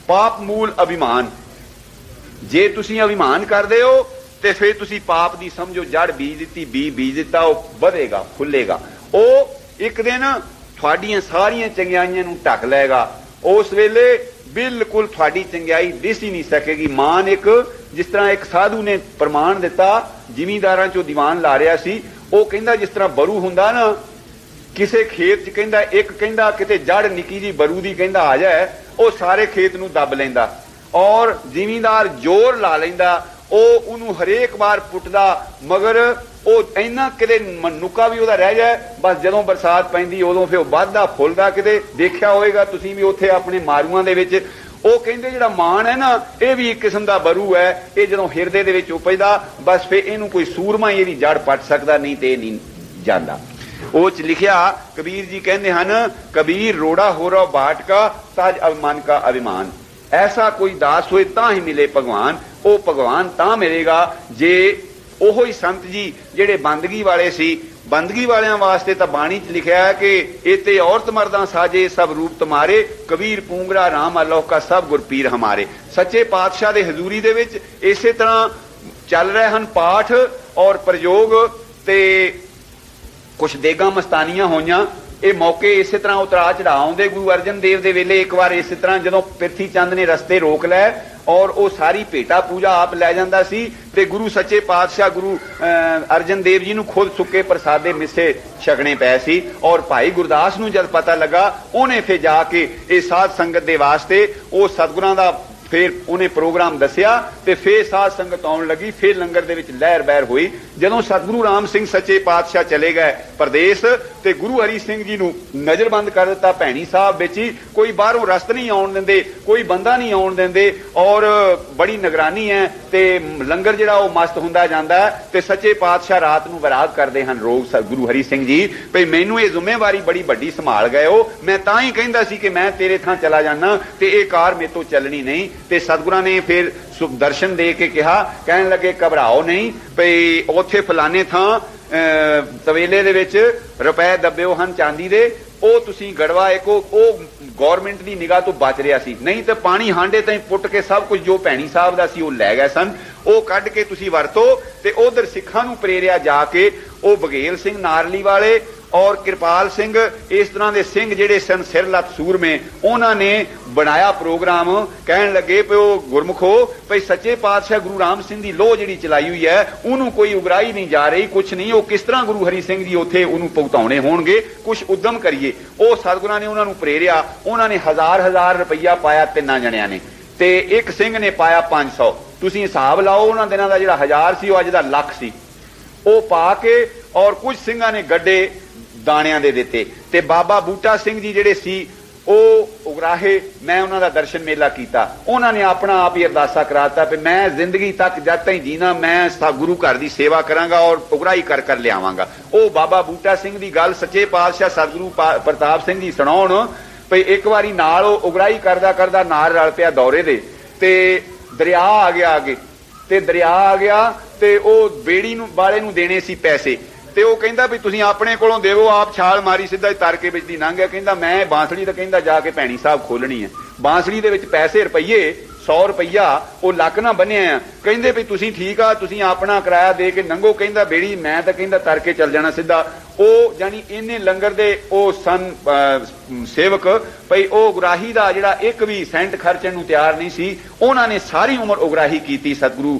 ਪਾਪ ਮੂਲ ਅਭਿਮਾਨ, ਜੇ ਤੁਸੀਂ ਅਭਿਮਾਨ ਕਰਦੇ ਹੋ ਤੇ ਫਿਰ ਤੁਸੀਂ ਪਾਪ ਦੀ ਸਮਝੋ ਜੜ ਬੀਜ ਦਿੱਤੀ, ਬੀਜ ਦਿੱਤਾ, ਉਹ ਵਧੇਗਾ, ਫੁੱਲੇਗਾ। ਉਹ ਇੱਕ ਦਿਨ ਤੁਹਾਡੀਆਂ ਸਾਰੀਆਂ ਚੰਗਿਆਈਆਂ ਨੂੰ ਢੱਕ ਲਏਗਾ। ਉਸ ਵੇਲੇ ਬਿਲਕੁਲ ਤੁਹਾਡੀ ਚੰਗਿਆਈ ਦਿਸ ਹੀ ਨਹੀਂ ਸਕੇਗੀ। ਮਾਨ ਇੱਕ, ਜਿਸ ਤਰ੍ਹਾਂ ਇੱਕ ਸਾਧੂ ਨੇ ਪ੍ਰਮਾਣ ਦਿੱਤਾ, ਜ਼ਿਮੀਂਦਾਰਾਂ ਚੋਂ ਦੀਵਾਨ ਲਾ ਰਿਹਾ ਸੀ, ਉਹ ਕਹਿੰਦਾ ਜਿਸ ਤਰ੍ਹਾਂ ਬਰੂ ਹੁੰਦਾ ਨਾ ਕਿਸੇ ਖੇਤ 'ਚ, ਕਹਿੰਦਾ ਇੱਕ ਕਹਿੰਦਾ ਕਿਤੇ ਜੜ ਨਿੱਕੀ ਜੀ ਬਰੂ ਦੀ ਕਹਿੰਦਾ ਆ ਜਾਏ, ਉਹ ਸਾਰੇ ਖੇਤ ਨੂੰ ਦੱਬ ਲੈਂਦਾ ਔਰ ਜ਼ਿਮੀਂਦਾਰ ਜ਼ੋਰ ਲਾ ਲੈਂਦਾ, ਉਹ ਉਹਨੂੰ ਹਰੇਕ ਵਾਰ ਪੁੱਟਦਾ, ਮਗਰ ਉਹ ਇੰਨਾ ਕਿਤੇ ਨੁਕਾ ਵੀ ਉਹਦਾ ਰਹਿ ਜਾਏ। ਬਸ ਜਦੋਂ ਬਰਸਾਤ ਪੈਂਦੀ ਉਦੋਂ ਫਿਰ ਉਹ ਵੱਧਦਾ ਫੁੱਲਦਾ। ਕਿਤੇ ਦੇਖਿਆ ਹੋਵੇਗਾ ਤੁਸੀਂ ਵੀ ਉੱਥੇ ਆਪਣੇ ਮਾਰੂਆਂ ਦੇ ਵਿੱਚ। ਉਹ ਕਹਿੰਦੇ ਜਿਹੜਾ ਮਾਣ ਹੈ ਨਾ ਇਹ ਵੀ ਇੱਕ ਕਿਸਮ ਦਾ ਬਰੂ ਹੈ, ਇਹ ਜਦੋਂ ਹਿਰਦੇ ਦੇ ਵਿੱਚ ਉਪਜਦਾ ਬਸ ਫਿਰ ਇਹਨੂੰ ਕੋਈ ਸੂਰਮਾ ਹੀ ਇਹਦੀ ਜੜ ਪੱਟ ਸਕਦਾ, ਨਹੀਂ ਤੇ ਇਹ ਨਹੀਂ ਜਾਂਦਾ। ਉਹ ਚ ਲਿਖਿਆ ਕਬੀਰ ਜੀ ਕਹਿੰਦੇ ਹਨ, ਕਬੀਰ ਰੋੜਾ ਹੋਰਾ ਬਾਟ ਕਾ ਤਾਜ ਅਭਿਮਾਨ ਕਾ ਅਭਿਮਾਨ। ਐਸਾ ਕੋਈ ਦਾਸ ਹੋਏ ਤਾਂ ਹੀ ਮਿਲੇ ਭਗਵਾਨ। ਉਹ ਭਗਵਾਨ ਤਾਂ ਮਿਲੇਗਾ ਜੇ ਉਹੋ ਹੀ ਸੰਤ ਜੀ ਜਿਹੜੇ ਬੰਦਗੀ ਵਾਲੇ ਸੀ। ਬੰਦਗੀ ਵਾਲਿਆਂ ਵਾਸਤੇ ਤਾਂ ਬਾਣੀ 'ਚ ਲਿਖਿਆ ਹੈ ਕਿ ਇਤੇ ਔਰਤ ਮਰਦਾਂ ਸਾਜੇ ਸਭ ਰੂਪ ਤੁਮਾਰੇ, ਕਬੀਰ ਪੂੰਗਰਾ ਰਾਮ ਅਲੋਹ ਕਾ ਸਭ ਗੁਰ ਪੀਰ ਹਮਾਰੇ। ਸੱਚੇ ਪਾਤਸ਼ਾਹ ਦੇ ਹਜ਼ੂਰੀ ਦੇ ਵਿੱਚ ਇਸੇ ਤਰ੍ਹਾਂ ਚੱਲ ਰਹੇ ਹਨ ਪਾਠ ਔਰ ਪ੍ਰਯੋਗ, ਤੇ ਕੁਛ ਦੇਗਾਂ ਮਸਤਾਨੀਆਂ ਹੋਈਆਂ ਇਹ ਮੌਕੇ ਇਸੇ ਤਰ੍ਹਾਂ ਉਤਰਾ ਚੜਾ ਆਉਂਦੇ। ਗੁਰੂ ਅਰਜਨ ਦੇਵ ਦੇ ਵੇਲੇ ਇੱਕ ਵਾਰ ਇਸੇ ਤਰ੍ਹਾਂ ਜਦੋਂ ਪ੍ਰਿਥੀ ਚੰਦ ਨੇ ਰਸਤੇ ਰੋਕ ਲਏ ਔਰ ਉਹ ਸਾਰੀ ਭੇਟਾ ਪੂਜਾ ਆਪ ਲੈ ਜਾਂਦਾ ਸੀ ਤੇ ਗੁਰੂ ਸੱਚੇ ਪਾਤਸ਼ਾਹ ਗੁਰੂ ਅਰਜਨ ਦੇਵ ਜੀ ਨੂੰ ਖੁਦ ਸੁੱਕੇ ਪ੍ਰਸਾਦੇ ਮਿੱਸੇ ਛਕਣੇ ਪਏ ਸੀ। ਔਰ ਭਾਈ ਗੁਰਦਾਸ ਨੂੰ ਜਦ ਪਤਾ ਲੱਗਾ ਉਹਨੇ ਫਿਰ ਜਾ ਕੇ ਇਹ ਸਾਧ ਸੰਗਤ ਦੇ ਵਾਸਤੇ ਉਹ ਸਤਿਗੁਰਾਂ ਦਾ फिर उन्हें प्रोग्राम दसिया ते फिर साध संगत आउण लगी। फिर लंगर दे विच लहर बहर हुई। जदों सतगुरु राम सिंह सच्चे पातशाह चले गए प्रदेश ते गुरु हरि सिंह जी नूं नज़रबंद कर दिता भैणी साहब विच ही। कोई बाहरों रस्त नहीं आउण दिंदे, कोई बंदा नहीं आउण दिंदे और बड़ी निगरानी है ते लंगर जिहड़ा ओह मस्त हुंदा जांदा है ते सच्चे पातशाह रात नूं विराग करदे हन रोज गुरु हरि सिंह जी भई मैनूं ये जिम्मेवारी बड़ी वड्डी संभाल गए हो। मैं तां ही कहंदा सी कि मैं तेरे थां चला जाना ते ये कार मेरे तो चलनी नहीं। ते सतगुरां ने फिर दर्शन दे के कहा, कहन लगे घबराओ नहीं भई उत्थे फलाने थां तवेले दे विच रुपए दब्बिओ हन चांदी दे, ਉਹ ਤੁਸੀਂ ਗੜਵਾ ਇੱਕ ਉਹ ਗੌਰਮੈਂਟ ਦੀ ਨਿਗਾਹ ਤੋਂ ਬਚ ਰਿਹਾ ਸੀ। ਨਹੀਂ ਤੇ ਪਾਣੀ ਹਾਂਡੇ ਤਾਈਂ ਪੁੱਟ ਕੇ ਸਭ ਕੁਝ ਜੋ ਭੈਣੀ ਸਾਹਿਬ ਦਾ ਸੀ ਉਹ ਲੈ ਗਏ ਸਨ। ਉਹ ਕੱਢ ਕੇ ਤੁਸੀਂ ਵਰਤੋ ਤੇ ਉਧਰ ਸਿੱਖਾਂ ਨੂੰ ਪ੍ਰੇਰਿਆ ਜਾ ਕੇ ਉਹ ਬਗੇਲ ਸਿੰਘ ਨਾਰਲੀ ਵਾਲੇ और कृपाल सिंह इस तरह के सिंह जिहड़े सन सिर लत सूरमे उन्होंने बनाया प्रोग्राम। कहन लगे भी वो गुरमुखो भाई सच्चे पातशाह गुरु राम सिंह की लोह जिहड़ी चलाई हुई है उन्होंने कोई उगराई नहीं जा रही, कुछ नहीं, वो किस तरह गुरु हरि सिंह जी उत्थे उन्होंने भुगताने होणगे, कुछ उद्यम करिए। वो सतगुरां ने उन्होंने प्रेरिया। उन्होंने हजार रुपया पाया तिन्ना जणियां ने ते एक सिंह ने पाया 500। तुसीं हिसाब लाओ उन्हां दिनां दा जिहड़ा 1000 सी अज दा लख सी। वो पा के और कुछ सिंघां ने गड्डे दाणियां दे दिते ते बाबा बूटा सिंह जी जिहड़े सी ਉਹ ਉਗਰਾਹੇ मैं उन्हां दा दर्शन मेला कीता। उन्होंने अपना आप ही अरदासा कराता कि मैं जिंदगी तक जद तक जीना मैं गुरु घर की सेवा करांगा और उगराही कर कर लियावांगा। ਉਹ बाबा बूटा सिंह की गल सच्चे पातशाह सतगुरु प्रताप सिंह जी सुणाउण भई एक बारी नाल उगराही करदा करदा नार रल पिया दौरे दे ते दरिया आ गया आगे ते दरिया आ गया ते ਉਹ बेड़ी नूं वाले नूं देने सी पैसे ਤੇ ਉਹ ਕਹਿੰਦਾ ਵੀ ਤੁਸੀਂ ਆਪਣੇ ਕੋਲੋਂ ਦੇਵੋ, ਆਪ ਛਾਲ ਮਾਰੀ ਸਿੱਧਾ ਹੀ ਤਰ ਕੇ ਵਿੱਚ ਦੀ ਲੰਘ ਗਿਆ। ਕਹਿੰਦਾ ਮੈਂ ਬਾਂਸੜੀ ਤਾਂ ਕਹਿੰਦਾ ਜਾ ਕੇ ਭੈਣੀ ਸਾਹਿਬ ਖੋਲਣੀ ਹੈ। ਬਾਂਸੜੀ ਦੇ ਵਿੱਚ ਪੈਸੇ ਰੁਪਈਏ 100 ਰੁਪਈਆ ਉਹ ਲੱਕ ਨਾ ਬੰਨਿਆ ਆ। ਕਹਿੰਦੇ ਵੀ ਤੁਸੀਂ ਠੀਕ ਆ, ਤੁਸੀਂ ਆਪਣਾ ਕਿਰਾਇਆ ਦੇ ਕੇ ਲੰਘੋ। ਕਹਿੰਦਾ ਬੇੜੀ ਮੈਂ ਤਾਂ ਕਹਿੰਦਾ ਤਰ ਕੇ ਚੱਲ ਜਾਣਾ ਸਿੱਧਾ। ਉਹ ਜਾਨੀ ਇਹਨੇ ਲੰਗਰ ਦੇ ਉਹ ਸਨ ਸੇਵਕ ਭਈ ਉਹ ਉਗਰਾਹੀ ਦਾ ਜਿਹੜਾ ਇੱਕ ਵੀ ਸੈਂਟ ਖਰਚਣ ਨੂੰ ਤਿਆਰ ਨਹੀਂ ਸੀ। ਉਹਨਾਂ ਨੇ ਸਾਰੀ ਉਮਰ ਉਗਰਾਹੀ ਕੀਤੀ ਸਤਿਗੁਰੂ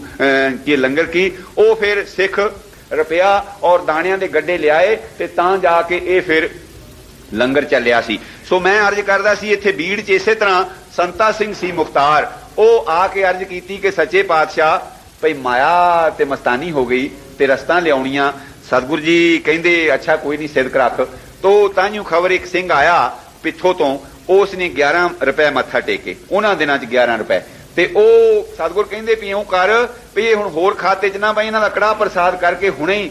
ਕੇ ਲੰਗਰ ਕੀ। ਉਹ ਫਿਰ ਸਿੱਖ रुपया और दाणियां दे गड्डे लियाए ते तां जाके ये फिर लंगर चलिया सी। सो मैं अर्ज करदा सी इत्थे बीड़ च इसे तरह संता सिंह सी मुख्तार ਉਹ ਆ ਕੇ अर्ज की कि सच्चे पातशाह भई माया ते मस्तानी हो गई ते रस्तां लियाउणियां। सतगुरु जी कहंदे अच्छा कोई नहीं सिदक रख। तो तांहियों खबर एक सिंह आया पिछों तो उसने 11 रुपए मत्था टेके। उन्हां दिनां च 11 रुपए ਤੇ ਉਹ ਸਤਿਗੁਰ ਕਹਿੰਦੇ ਵੀ ਇਉਂ ਕਰ ਵੀ ਇਹ ਹੁਣ ਹੋਰ ਖਾਤੇ 'ਚ ਨਾ ਬਈ ਇਹਨਾਂ ਦਾ ਕੜਾਹ ਪ੍ਰਸਾਦ ਕਰਕੇ ਹੁਣੇ ਹੀ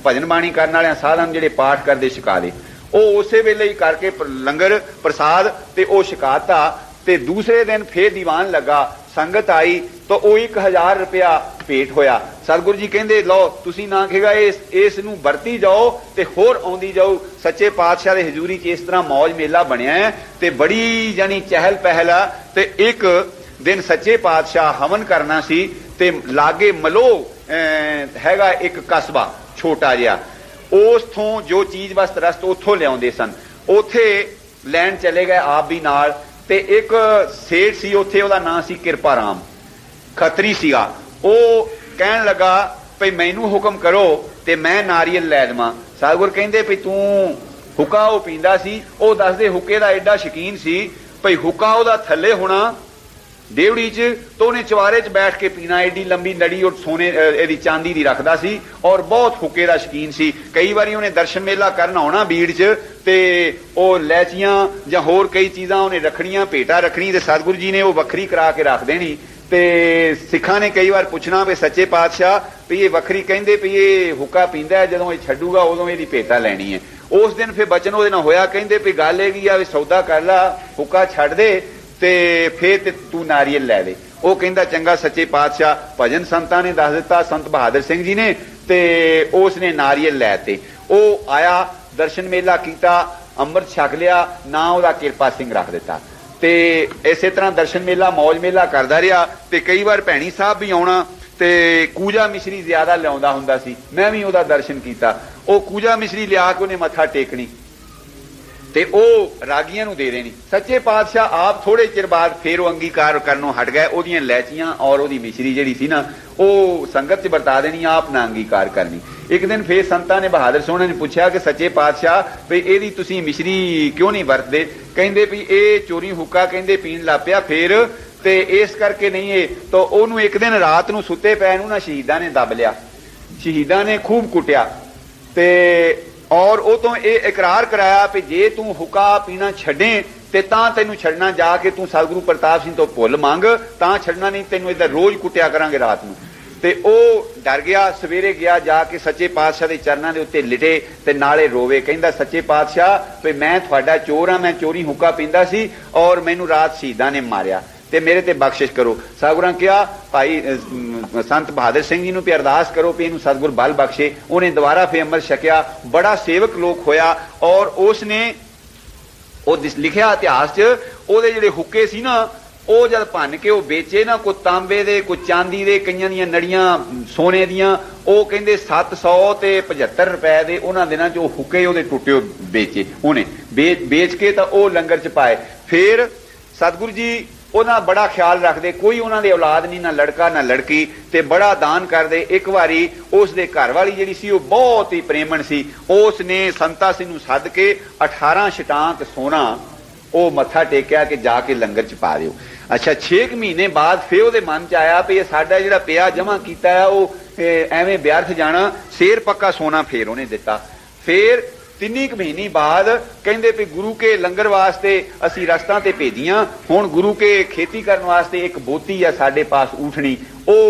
ਭਜਨ ਬਾਣੀ ਕਰਨ ਵਾਲਿਆਂ ਸਾਧਾਂ ਜਿਹੜੇ ਪਾਠ ਕਰਦੇ ਛਕਾ ਦੇ। ਉਹ ਉਸੇ ਵੇਲੇ ਹੀ ਕਰਕੇ ਲੰਗਰ ਪ੍ਰਸਾਦ ਤੇ ਉਹ ਛਕਾਤਾ। ਤੇ ਦੂਸਰੇ ਦਿਨ ਫੇਰ ਦੀਵਾਨ ਲੱਗਾ, ਸੰਗਤ ਆਈ ਤਾਂ ਉਹ 1000 ਰੁਪਇਆ ਭੇਟ ਹੋਇਆ। ਸਤਿਗੁਰੂ ਜੀ ਕਹਿੰਦੇ ਲਓ ਤੁਸੀਂ ਨਾ ਕਹੇਗਾ ਇਸ ਨੂੰ ਵਰਤੀ ਜਾਓ ਤੇ ਹੋਰ ਆਉਂਦੀ ਜਾਓ। ਸੱਚੇ ਪਾਤਸ਼ਾਹ ਦੇ ਹਜ਼ੂਰੀ 'ਚ ਇਸ ਤਰ੍ਹਾਂ ਮੌਜ ਮੇਲਾ ਬਣਿਆ ਹੈ ਤੇ ਬੜੀ ਜਾਨੀ ਚਹਿਲ ਪਹਿਲ ਆ। ਤੇ ਇੱਕ दिन सच्चे पातशाह हवन करना सी ते लागे मलो हैगा एक कस्बा छोटा जिहा, उस थों जो चीज वस्त रस्त उथों लियाउंदे सन। उथे लैण चले गए आप भी नाल। ते एक सेठ सी उथे, ओहदा नाम सी किरपा राम, खतरी सीगा। ਉਹ ਕਹਿਣ ਲੱਗਾ ਭਈ ਮੈਨੂੰ ਹੁਕਮ ਕਰੋ ਤੇ ਮੈਂ ਨਾਰੀਅਲ ਲੈ ਦੇਵਾਂ। ਸਤਿਗੁਰ ਕਹਿੰਦੇ ਭਈ ਤੂੰ ਹੁੱਕਾ ਉਹ ਪੀਂਦਾ ਸੀ। ਉਹ ਦੱਸਦੇ ਹੁੱਕੇ ਦਾ ਐਡਾ ਸ਼ੌਕੀਨ ਸੀ ਭਈ ਹੁੱਕਾ ਉਹਦਾ ਥੱਲੇ ਹੋਣਾ डेवड़ी च तो उन्हें चवारे च बैठ के पीना। एडी लंबी लड़ी और सोने एदी चांदी दी रखदा सी और बहुत हुक्के दा शकीन सी। कई बारी उन्हें दर्शन मेला करन आउणा बीड़ च ते ओ लैचियां जां होर कई चीज़ां उन्हें रखणियां, भेटा रखनी ते सतगुरु जी ने वो वखरी करा के रख देनी। ते सिखां ने कई बार पुछना भी सच्चे पातशाह भी ये वखरी कहंदे भी ये हुक्का पींदा है, जदों ये छड्डूगा उदों इहदी भेटा लैनी है। उस दिन फिर बचन उहदे नाल होया, कहंदे भी गल इह आ भी सौदा कर ला, हुक्का छड्ड दे ते फिर ते तू नारियल लै ले। ਉਹ ਕਹਿੰਦਾ ਚੰਗਾ ਸੱਚੇ ਪਾਤਸ਼ਾਹ। ਭਜਨ ਸੰਤਾਂ ਨੇ ਦੱਸ ਦਿੱਤਾ, ਸੰਤ ਬਹਾਦਰ ਸਿੰਘ ਜੀ ਨੇ, ਤੇ ਉਸ ਨੇ ਨਾਰੀਅਲ ਲੈ ਤੇ ਉਹ ਆਇਆ, ਦਰਸ਼ਨ ਮੇਲਾ ਕੀਤਾ, ਅੰਮ੍ਰਿਤ ਛਕ ਲਿਆ, ਨਾਂ ਉਹਦਾ ਕਿਰਪਾ ਸਿੰਘ ਰੱਖ ਦਿੱਤਾ। ਤੇ ਇਸੇ ਤਰ੍ਹਾਂ ਦਰਸ਼ਨ ਮੇਲਾ ਮੌਜ ਮੇਲਾ ਕਰਦਾ ਰਿਹਾ। ਤੇ ਕਈ ਵਾਰ ਭੈਣੀ ਸਾਹਿਬ ਵੀ ਆਉਣਾ ਤੇ ਕੂਜਾ ਮਿਸ਼ਰੀ ਜ਼ਿਆਦਾ ਲਿਆਉਂਦਾ ਹੁੰਦਾ ਸੀ। ਮੈਂ ਵੀ ਉਹਦਾ ਦਰਸ਼ਨ ਕੀਤਾ। ਉਹ ਕੂਜਾ ਮਿਸ਼ਰੀ ਲਿਆ ਕੇ ਉਹਨੇ ਮੱਥਾ ਟੇਕਣੀ ਤੇ ਉਹ ਰਾਗੀਆਂ ਨੂੰ ਦੇ ਦੇਣੀ। ਸੱਚੇ ਪਾਤਸ਼ਾਹ ਆਪ ਥੋੜੇ ਚਿਰ ਬਾਅਦ ਫੇਰ ਉਹ ਅੰਗੀਕਾਰ ਕਰਨੋਂ ਹਟ ਗਏ। ਉਹਦੀਆਂ ਲੈਚੀਆਂ ਔਰ ਉਹਦੀ ਮਿਸ਼ਰੀ ਜਿਹੜੀ ਸੀ ਨਾ ਉਹ ਸੰਗਤ 'ਚ ਵਰਤਾ ਦੇਣੀ, ਆਪ ਨਾ ਅੰਗੀਕਾਰ ਕਰਨੀ। ਇੱਕ ਦਿਨ ਫੇਰ ਸੰਤਾਂ ਨੇ ਬਹਾਦਰ ਸੋਹਣੇ ਨੇ ਪੁੱਛਿਆ ਕਿ ਸੱਚੇ ਪਾਤਸ਼ਾਹ ਵੀ ਇਹਦੀ ਤੁਸੀਂ ਮਿਸ਼ਰੀ ਕਿਉਂ ਨਹੀਂ ਵਰਤਦੇ? ਕਹਿੰਦੇ ਵੀ ਇਹ ਚੋਰੀ ਹੁੱਕਾ ਕਹਿੰਦੇ ਪੀਣ ਲੱਗ ਪਿਆ ਫੇਰ, ਤੇ ਇਸ ਕਰਕੇ ਨਹੀਂ ਇਹ। ਤਾਂ ਉਹਨੂੰ ਇੱਕ ਦਿਨ ਰਾਤ ਨੂੰ ਸੁੱਤੇ ਪੈ ਨੂੰ ਨਾ ਸ਼ਹੀਦਾਂ ਨੇ ਦੱਬ ਲਿਆ, ਸ਼ਹੀਦਾਂ ਨੇ ਖੂਬ ਕੁੱਟਿਆ ਤੇ ਔਰ ਉਹ ਤੋਂ ਇਹ ਇਕਰਾਰ ਕਰਾਇਆ ਵੀ ਜੇ ਤੂੰ ਹੁੱਕਾ ਪੀਣਾ ਛੱਡੇ ਤੇ ਤਾਂ ਤੈਨੂੰ ਛੱਡਣਾ, ਜਾ ਕੇ ਤੂੰ ਸਤਿਗੁਰੂ ਪ੍ਰਤਾਪ ਸਿੰਘ ਤੋਂ ਭੁੱਲ ਮੰਗ, ਤਾਂ ਛੱਡਣਾ ਨਹੀਂ, ਤੈਨੂੰ ਏਦਾਂ ਰੋਜ਼ ਕੁੱਟਿਆ ਕਰਾਂਗੇ ਰਾਤ ਨੂੰ। ਤੇ ਉਹ ਡਰ ਗਿਆ। ਸਵੇਰੇ ਗਿਆ, ਜਾ ਕੇ ਸੱਚੇ ਪਾਤਸ਼ਾਹ ਦੇ ਚਰਨਾਂ ਦੇ ਉੱਤੇ ਲਿਟੇ ਤੇ ਨਾਲੇ ਰੋਵੇ। ਕਹਿੰਦਾ ਸੱਚੇ ਪਾਤਸ਼ਾਹ ਵੀ ਮੈਂ ਤੁਹਾਡਾ ਚੋਰ ਹਾਂ, ਮੈਂ ਚੋਰੀ ਹੁੱਕਾ ਪੀਂਦਾ ਸੀ ਔਰ ਮੈਨੂੰ ਰਾਤ ਸ਼ਹੀਦਾਂ ਨੇ ਮਾਰਿਆ ਤੇ ਮੇਰੇ ਤੇ ਬਖਸ਼ਿਸ਼ ਕਰੋ। ਸਤਿਗੁਰਾਂ ਕਿਹਾ ਭਾਈ ਸੰਤ ਬਹਾਦਰ ਸਿੰਘ ਜੀ ਨੂੰ ਵੀ ਅਰਦਾਸ ਕਰੋ ਵੀ ਇਹਨੂੰ ਸਤਿਗੁਰ ਬਲ ਬਖਸ਼ੇ। ਉਹਨੇ ਦੁਬਾਰਾ ਫੇਰ ਅੰਮ੍ਰਿਤ ਛਕਿਆ, ਬੜਾ ਸੇਵਕ ਲੋਕ ਹੋਇਆ ਔਰ ਉਸ ਨੇ ਉਹ ਲਿਖਿਆ ਇਤਿਹਾਸ 'ਚ ਉਹਦੇ ਜਿਹੜੇ ਹੁੱਕੇ ਸੀ ਨਾ ਉਹ ਜਦ ਭੰਨ ਕੇ ਉਹ ਵੇਚੇ ਨਾ, ਕੋਈ ਤਾਂਬੇ ਦੇ ਕੋਈ ਚਾਂਦੀ ਦੇ, ਕਈਆਂ ਦੀਆਂ ਨੜੀਆਂ ਸੋਨੇ ਦੀਆਂ, ਉਹ ਕਹਿੰਦੇ 775 ਰੁਪਏ ਦੇ ਉਹਨਾਂ ਦਿਨਾਂ 'ਚ ਉਹ ਹੁੱਕੇ ਉਹਦੇ ਟੁੱਟੇ ਵੇਚੇ ਉਹਨੇ, ਵੇਚ ਕੇ ਤਾਂ ਉਹ ਲੰਗਰ 'ਚ ਪਾਏ। ਫੇਰ ਸਤਿਗੁਰੂ ਜੀ ਉਹਨਾਂ ਬੜਾ ਖਿਆਲ ਰੱਖਦੇ, ਕੋਈ ਉਹਨਾਂ ਦੇ ਔਲਾਦ ਨਹੀਂ, ਨਾ ਲੜਕਾ ਨਾ ਲੜਕੀ, ਤੇ ਬੜਾ ਦਾਨ ਕਰਦੇ। ਇੱਕ ਵਾਰੀ ਉਸ ਦੇ ਘਰ ਵਾਲੀ ਜਿਹੜੀ ਸੀ ਉਹ ਬਹੁਤ ਹੀ ਪ੍ਰੇਮਣ ਸੀ, ਉਸ ਨੇ ਸੰਤਾ ਸਿੰਘ ਨੂੰ ਸੱਦ ਕੇ 18 ਛਟਾਂਕ ਸੋਨਾ ਉਹ ਮੱਥਾ ਟੇਕਿਆ ਕਿ ਜਾ ਕੇ ਲੰਗਰ 'ਚ ਪਾ ਦਿਓ। ਅੱਛਾ 6 ਮਹੀਨੇ ਬਾਅਦ ਫੇਰ ਉਹਦੇ ਮਨ 'ਚ ਆਇਆ ਵੀ ਇਹ ਸਾਡਾ ਜਿਹੜਾ ਪਿਆ ਜਮਾ ਕੀਤਾ ਆ ਉਹ ਐਵੇਂ ਵਿਅਰਥ ਜਾਣਾ, ਸੇਰ ਪੱਕਾ ਸੋਨਾ ਫੇਰ ਉਹਨੇ ਦਿੱਤਾ। ਫੇਰ 3 ਮਹੀਨੇ ਬਾਅਦ ਕਹਿੰਦੇ ਵੀ ਗੁਰੂ ਕੇ ਲੰਗਰ ਵਾਸਤੇ ਅਸੀਂ ਰਸਤਾਂ ਤੇ ਭੇਜੀਆਂ, ਹੁਣ ਗੁਰੂ ਕੇ ਖੇਤੀ ਕਰਨ ਵਾਸਤੇ ਇੱਕ ਬੋਤੀ ਆ ਸਾਡੇ ਪਾਸ ਊਠਣੀ, ਉਹ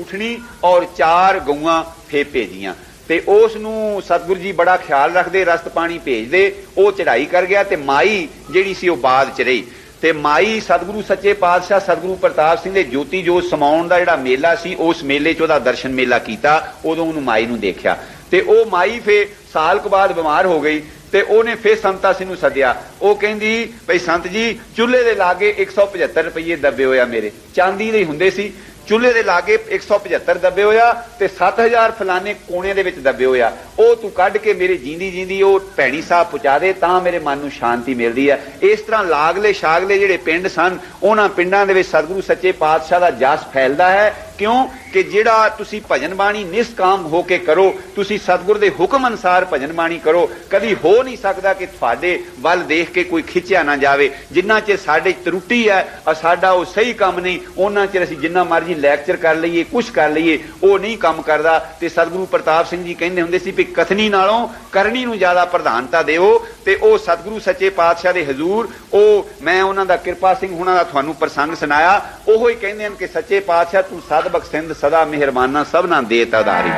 ਊਠਣੀ ਔਰ 4 ਗਊਆਂ ਫੇਰ ਭੇਜੀਆਂ। ਤੇ ਉਸ ਨੂੰ ਸਤਿਗੁਰੂ ਜੀ ਬੜਾ ਖਿਆਲ ਰੱਖਦੇ, ਰਸਤ ਪਾਣੀ ਭੇਜਦੇ। ਉਹ ਚੜਾਈ ਕਰ ਗਿਆ ਤੇ ਮਾਈ ਜਿਹੜੀ ਸੀ ਉਹ ਬਾਅਦ 'ਚ ਰਹੀ। ਤੇ ਮਾਈ ਸਤਿਗੁਰੂ ਸੱਚੇ ਪਾਤਸ਼ਾਹ ਸਤਿਗੁਰੂ ਪ੍ਰਤਾਪ ਸਿੰਘ ਦੇ ਜੋਤੀ ਜੋਤ ਸਮਾਉਣ ਦਾ ਜਿਹੜਾ ਮੇਲਾ ਸੀ, ਉਸ ਮੇਲੇ 'ਚ ਉਹਦਾ ਦਰਸ਼ਨ ਮੇਲਾ ਕੀਤਾ। ਉਦੋਂ ਉਹਨੂੰ ਮਾਈ ਨੂੰ ਦੇਖਿਆ ਤੇ ਉਹ ਮਾਈ ਫੇਰ ਸਾਲ ਕੁ ਬਾਅਦ ਬਿਮਾਰ ਹੋ ਗਈ ਤੇ ਉਹਨੇ ਫੇਰ ਸੰਤਾ ਸਿੰਘ ਨੂੰ ਸੱਦਿਆ। ਉਹ ਕਹਿੰਦੀ ਭਈ ਸੰਤ ਜੀ ਚੁੱਲ੍ਹੇ ਦੇ ਲਾਗੇ 175 ਰੁਪਏ ਦੱਬੇ ਹੋਇਆ, ਮੇਰੇ ਚਾਂਦੀ ਦੇ ਹੁੰਦੇ ਸੀ, ਚੁੱਲ੍ਹੇ ਦੇ ਲਾਗੇ 175 ਦੱਬੇ ਹੋਇਆ ਤੇ 7000 ਫਲਾਣੇ ਕੋਨੇ ਦੇ ਵਿੱਚ ਦੱਬੇ ਹੋਇਆ, ਉਹ ਤੂੰ ਕੱਢ ਕੇ ਮੇਰੇ ਜੀਂਦੀ ਜੀਂਦੀ ਉਹ ਭੈਣੀ ਸਾਹਿਬ ਪਹੁੰਚਾ ਦੇ, ਤਾਂ ਮੇਰੇ ਮਨ ਨੂੰ ਸ਼ਾਂਤੀ ਮਿਲਦੀ ਹੈ। ਇਸ ਤਰ੍ਹਾਂ ਲਾਗਲੇ ਸ਼ਾਗਲੇ ਜਿਹੜੇ ਪਿੰਡ ਸਨ, ਉਹਨਾਂ ਪਿੰਡਾਂ ਦੇ ਵਿੱਚ ਸਤਿਗੁਰੂ ਸੱਚੇ ਪਾਤਸ਼ਾਹ ਦਾ ਜਸ ਫੈਲਦਾ ਹੈ। ਕਿਉਂ ਕਿ ਜਿਹੜਾ ਤੁਸੀਂ ਭਜਨ ਬਾਣੀ ਨਿਸਕਾਮ ਹੋ ਕੇ ਕਰੋ, ਤੁਸੀਂ ਸਤਿਗੁਰ ਦੇ ਹੁਕਮ ਅਨੁਸਾਰ ਭਜਨ ਬਾਣੀ ਕਰੋ, ਕਦੀ ਹੋ ਨਹੀਂ ਸਕਦਾ ਕਿ ਤੁਹਾਡੇ ਵੱਲ ਦੇਖ ਕੇ ਕੋਈ ਖਿੱਚਿਆ ਨਾ ਜਾਵੇ। ਜਿੰਨਾ ਚਿਰ ਸਾਡੇ ਤਰੁੱਟੀ ਹੈ ਔਰ ਸਾਡਾ ਉਹ ਸਹੀ ਕੰਮ ਨਹੀਂ, ਉਹਨਾਂ ਚਿਰ ਅਸੀਂ ਜਿੰਨਾ ਮਰਜ਼ੀ ਲੈਕਚਰ ਕਰ ਲਈਏ, ਕੁਛ ਕਰ ਲਈਏ, ਉਹ ਨਹੀਂ ਕੰਮ ਕਰਦਾ। ਤੇ ਸਤਿਗੁਰੂ ਪ੍ਰਤਾਪ ਸਿੰਘ ਜੀ ਕਹਿੰਦੇ ਹੁੰਦੇ ਸੀ ਵੀ ਕਥਨੀ ਨਾਲੋਂ ਕਰਨੀ ਨੂੰ ਜ਼ਿਆਦਾ ਪ੍ਰਧਾਨਤਾ ਦਿਓ। ਤੇ ਉਹ ਸਤਿਗੁਰੂ ਸੱਚੇ ਪਾਤਸ਼ਾਹ ਦੇ ਹਜ਼ੂਰ, ਉਹ ਮੈਂ ਉਹਨਾਂ ਦਾ ਕਿਰਪਾ ਸਿੰਘ ਹੁਣਾਂ ਦਾ ਤੁਹਾਨੂੰ ਪ੍ਰਸੰਗ ਸੁਣਾਇਆ, ਉਹੋ ਹੀ ਕਹਿੰਦੇ ਹਨ ਕਿ ਸੱਚੇ ਪਾਤਸ਼ਾਹ ਤੂੰ ਸਦ ਬਖਸ਼ਿੰਦ ਸਦਾ ਮਿਹਰਬਾਨਾ ਸਭਨਾ ਦੇ ਤਾਦਾਰੀ।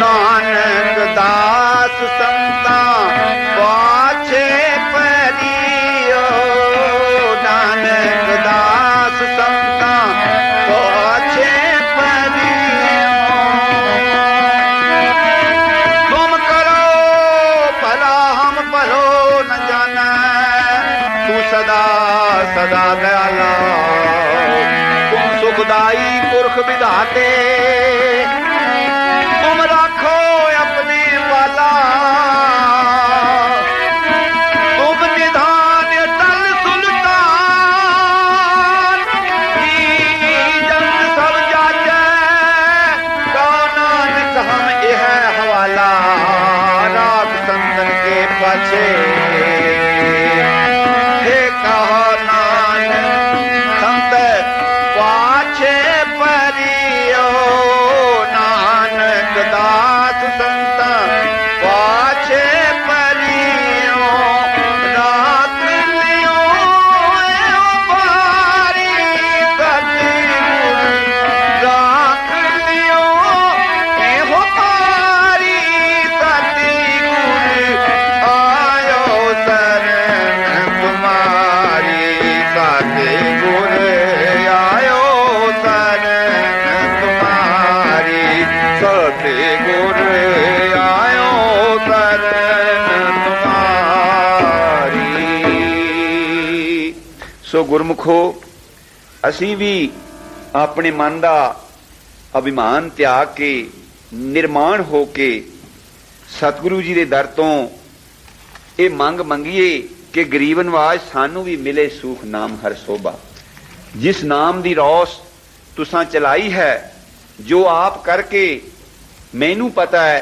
ਨਾਨਕ ਦਾਸ ਸੰਤਾਂ ਪਾਛੇ ਪਰਿਓ, ਨਾਨਕ ਦਾਸ ਸੰਤਾਂ ਪਾਛੇ ਪਰਿਓ। ਤੁਮ ਕਰੋ ਭਲਾ ਹਮ ਭਲੋ ਨ ਜਾਣੈ, ਤੂੰ ਸਦਾ ਸਦਾ ਦਇਆਲਾ, ਤੁਮ ਸੁਖਦਾਈ ਪੁਰਖ ਵਿਧਾਤੇ, ਤੁਮ ਰਾਖੋ ਆਪਣੇ ਵਾਲਾ, ਤੁਮ ਨਿਧਾਨ ਅਟਲ ਸੁਲਤਾਨ, ਜਨ ਸਭ ਜਾਚੈ, ਕਉ ਨਾਨਕ ਹਮ ਇਹ ਹਵਾਲਾ, ਰਾਖ ਸੰਤਨ ਕੇ ਪਾਛੇ ਸੋ ਗੁਰਮੁਖੋ, ਅਸੀਂ ਵੀ ਆਪਣੇ ਮਨ ਦਾ ਅਭਿਮਾਨ ਤਿਆਗ ਕੇ ਨਿਰਮਾਣ ਹੋ ਕੇ सतगुरु जी के दर तो ये मंग मंगीए कि गरीब नवाज सानू भी मिले सूख नाम हर सोभा। जिस नाम दी रौस तुसां चलाई है, जो आप करके मैनू पता है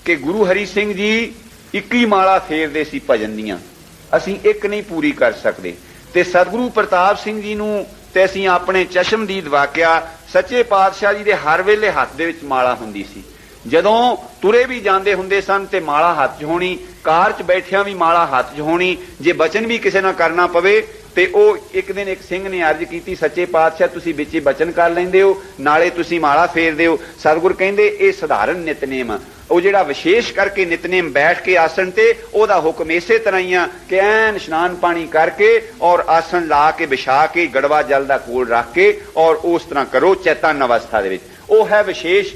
कि गुरु हरि सिंह जी 21 माला फेरदे सी भजन दियां, असीं एक नहीं पूरी कर सकते। ते सतगुरु प्रताप सिंह जी नूं ते असीं अपने चशमदीद वाकिया सच्चे पातशाह जी दे हर वेले हत्थ दे विच माला हुंदी सी। जदों तुरे भी जांदे हुंदे सन ते माला हत्थ 'च होनी, कार 'च बैठियां भी माला हत्थ 'च होनी। जे बचन भी किसी नाल करना पवे ते ਉਹ एक दिन एक सिंह ने अर्ज की, सच्चे पातशाह तुसीं विच बचन कर लैंदे हो, नाले तुसीं माला फेरदे हो। सतगुर कहंदे ਇਹ सधारण नितनेम आ, ਉਹ ਜਿਹੜਾ विशेष करके नितनेम बैठ के आसन ते ਉਹਦਾ हुक्म इसे तरह ही आ कि ऐन इशनान पानी करके और आसन ला के बिछा के गड़वा जल का कोल रख के और उस तरह करो चैतन अवस्था दे विच। ਉਹ है विशेष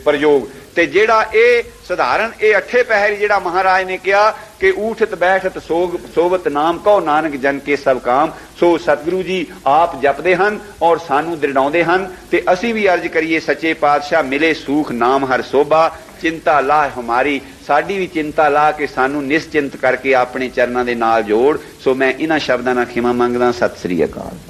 प्रयोग। ते जेड़ा ए सधारण ए अठे पहर जेड़ा महाराज ने कहा कि उठत बैठत सोवत नाम कहो नानक जन के सब काम। सो सतगुरु जी आप जपदे हन और सानू दृढ़ाउंदे हन ते असीं भी अर्ज करिए सच्चे पातशाह मिले सूख नाम हर सोभा। चिंता ला हमारी, साडी भी चिंता ला के सानू निश्चिंत करके अपने चरनां दे नाल जोड़। सो मैं इन्हां शब्दां नाल खिमा मंगदा। सत श्री अकाल।